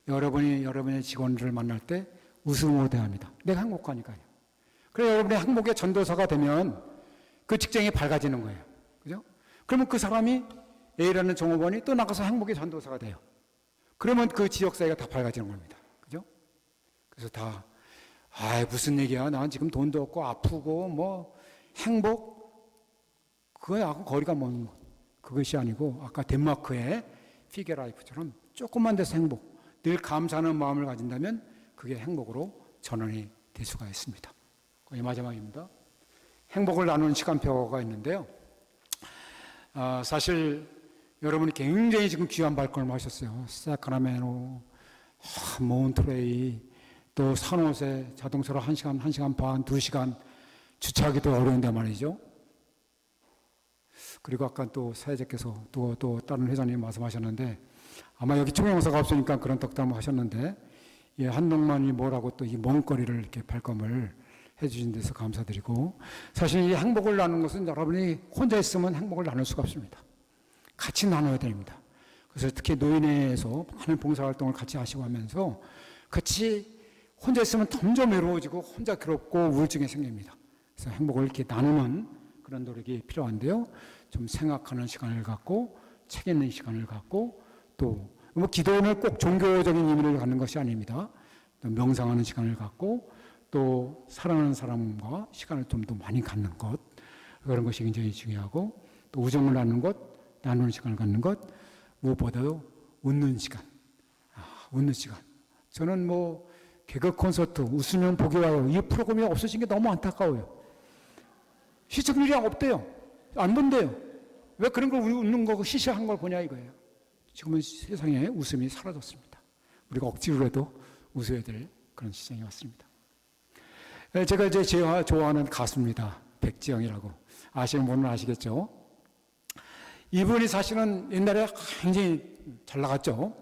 여러분의 직원들을 만날 때 웃음으로 대합니다. 내가 행복하니까요. 그래서 여러분의 행복의 전도사가 되면 그 직장이 밝아지는 거예요. 그죠? 그러면 그 사람이 A라는 종업원이 또 나가서 행복의 전도사가 돼요. 그러면 그 지역사회가 다 밝아지는 겁니다. 그죠? 그래서 다, 무슨 얘기야. 난 지금 돈도 없고 아프고 뭐 행복? 그거하고 거리가 먼 것. 그것이 아니고 아까 덴마크의 피게라이프처럼 조금만 돼서 행복, 늘 감사하는 마음을 가진다면 그게 행복으로 전환이 될 수가 있습니다. 거의 마지막입니다. 행복을 나누는 시간표가 있는데요. 사실 여러분이 굉장히 지금 귀한 발걸음을 하셨어요. 사크라멘토, 몬트레이, 또 산호세 자동차로 1시간, 1시간 반, 2시간 주차하기도 어려운데 말이죠. 그리고 아까 또 사회자께서 또 다른 회장님 말씀하셨는데, 아마 여기 총영사가 없으니까 그런 덕담을 하셨는데, 예, 한동만이 뭐라고 또 이 먼 거리를 이렇게 발걸음을 해주신 데서 감사드리고, 사실 이 행복을 나누는 것은 여러분이 혼자 있으면 행복을 나눌 수가 없습니다. 같이 나눠야 됩니다. 그래서 특히 노인회에서 많은 봉사활동을 같이 하시고 하면서 같이 혼자 있으면 점점 외로워지고 혼자 괴롭고 우울증이 생깁니다. 그래서 행복을 이렇게 나누는 그런 노력이 필요한데요. 좀 생각하는 시간을 갖고, 책 읽는 시간을 갖고, 또 뭐 기도는 꼭 종교적인 의미를 갖는 것이 아닙니다. 또 명상하는 시간을 갖고, 또 사랑하는 사람과 시간을 좀 더 많이 갖는 것, 그런 것이 굉장히 중요하고, 또 우정을 나누는 것, 나누는 시간을 갖는 것, 무엇보다도 웃는 시간. 웃는 시간. 저는 뭐 개그 콘서트, 웃으면 복이 와요, 이 프로그램이 없어진 게 너무 안타까워요. 시청률이 없대요. 안 본대요. 왜 그런 걸 웃는 거고 시시한 걸 보냐 이거예요. 지금은 세상에 웃음이 사라졌습니다. 우리가 억지로라도 웃어야 될 그런 시장이 왔습니다. 제가 이제 제가 좋아하는 가수입니다. 백지영이라고. 아시는 분은 아시겠죠? 이분이 사실은 옛날에 굉장히 잘 나갔죠.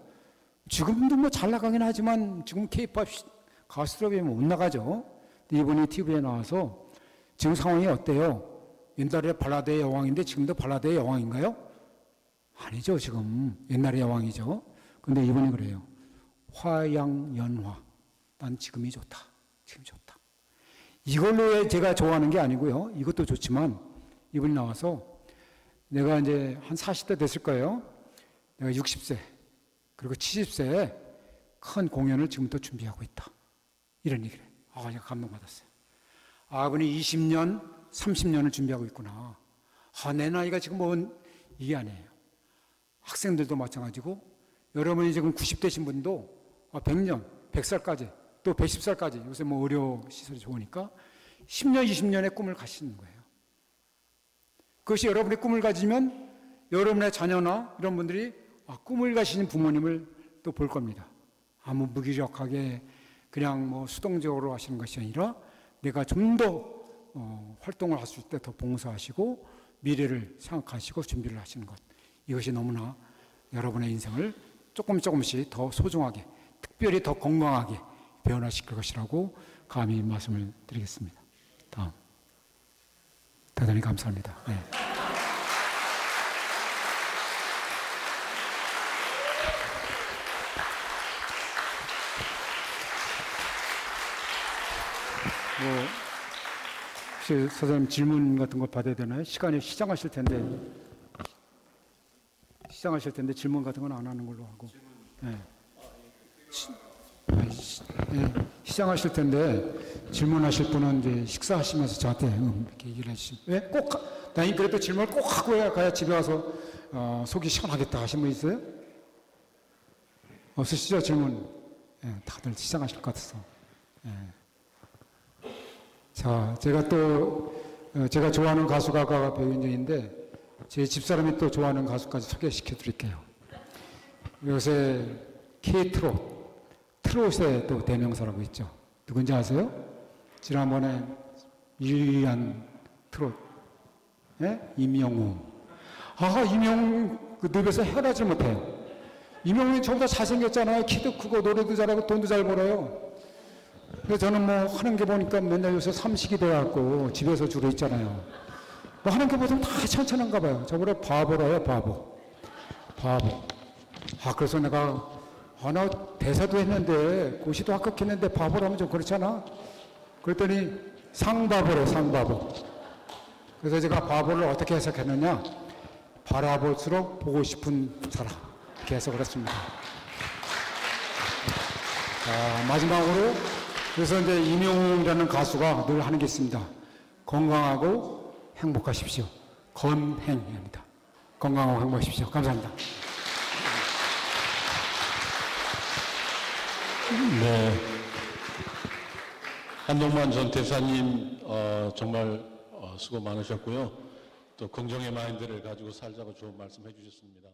지금도 뭐 잘 나가긴 하지만 지금 K-팝 가수들에 못 나가죠. 이분이 TV에 나와서 지금 상황이 어때요? 옛날에 발라드의 여왕인데 지금도 발라드의 여왕인가요? 아니죠. 지금 옛날의 여왕이죠. 근데 이분이 그래요. 화양연화. 난 지금이 좋다. 지금 좋다. 이걸로 제가 좋아하는 게 아니고요. 이것도 좋지만 이분이 나와서 내가 이제 한 40대 됐을 거예요. 내가 60세 그리고 70세에 큰 공연을 지금부터 준비하고 있다. 이런 얘기를 해요. 제가 감동받았어요. 아분이 20년, 30년을 준비하고 있구나. 내 나이가 지금 뭐 이게 아니에요. 학생들도 마찬가지고 여러분이 지금 90대신 분도 100년, 100살까지 또 110살까지 요새 뭐 의료 시설이 좋으니까 10년, 20년의 꿈을 가시는 거예요. 그것이 여러분의 꿈을 가지면 여러분의 자녀나 이런 분들이 꿈을 가시는 부모님을 또 볼 겁니다. 아무 무기력하게 그냥 뭐 수동적으로 하시는 것이 아니라 내가 좀 더 활동을 하실 때 더 봉사하시고 미래를 생각하시고 준비를 하시는 것. 이것이 너무나 여러분의 인생을 조금씩 더 소중하게 특별히 더 건강하게 변화시킬 것이라고 감히 말씀을 드리겠습니다. 다음. 대단히 감사합니다. 네. 혹시 선생님 질문 같은 거 받아야 되나요? 시간이 시장하실 텐데 질문 같은 건 안 하는 걸로 하고. 네. 시장하실 텐데 질문하실 분은 이제 식사하시면서 저한테 이렇게 얘기를 해주시면 왜? 꼭 나는 그래도 질문을 꼭 하고 가야 집에 와서 속이 시원하겠다 하신 분 있어요? 없으시죠 질문? 다들 시장하실 것 같아서. 자, 제가 좋아하는 가수가 아까 배우인정인데 제 집사람이 또 좋아하는 가수까지 소개시켜 드릴게요. 요새 트롯의 또 대명사라고 있죠. 누군지 아세요? 지난번에 1위한 트롯, 임영웅. 임영웅 그 늪에서 헤어나질 못해요. 임영웅이 저보다 잘생겼잖아요. 키도 크고 노래도 잘하고 돈도 잘 벌어요. 그래서 저는 뭐 하는 게 보니까 맨날 요새 삼식이 돼갖고 집에서 주로 있잖아요. 뭐 하는 게 보통 다 천천한가 봐요. 저보다 바보라요, 바보. 그래서 내가 나 대사도 했는데 고시도 합격했는데 바보라면 좀 그렇잖아. 그랬더니 상바보래, 상바보. 그래서 제가 바보를 어떻게 해석했느냐, 바라볼수록 보고 싶은 사람, 이렇게 해석을 했습니다. 자, 마지막으로 그래서 이제 임영웅이라는 가수가 늘 하는 게 있습니다. 건강하고 행복하십시오. 건행입니다. 건강하고 행복하십시오. 감사합니다. 네. 한동만 전 대사님 정말 수고 많으셨고요. 또 긍정의 마인드를 가지고 살자고 좋은 말씀 해주셨습니다.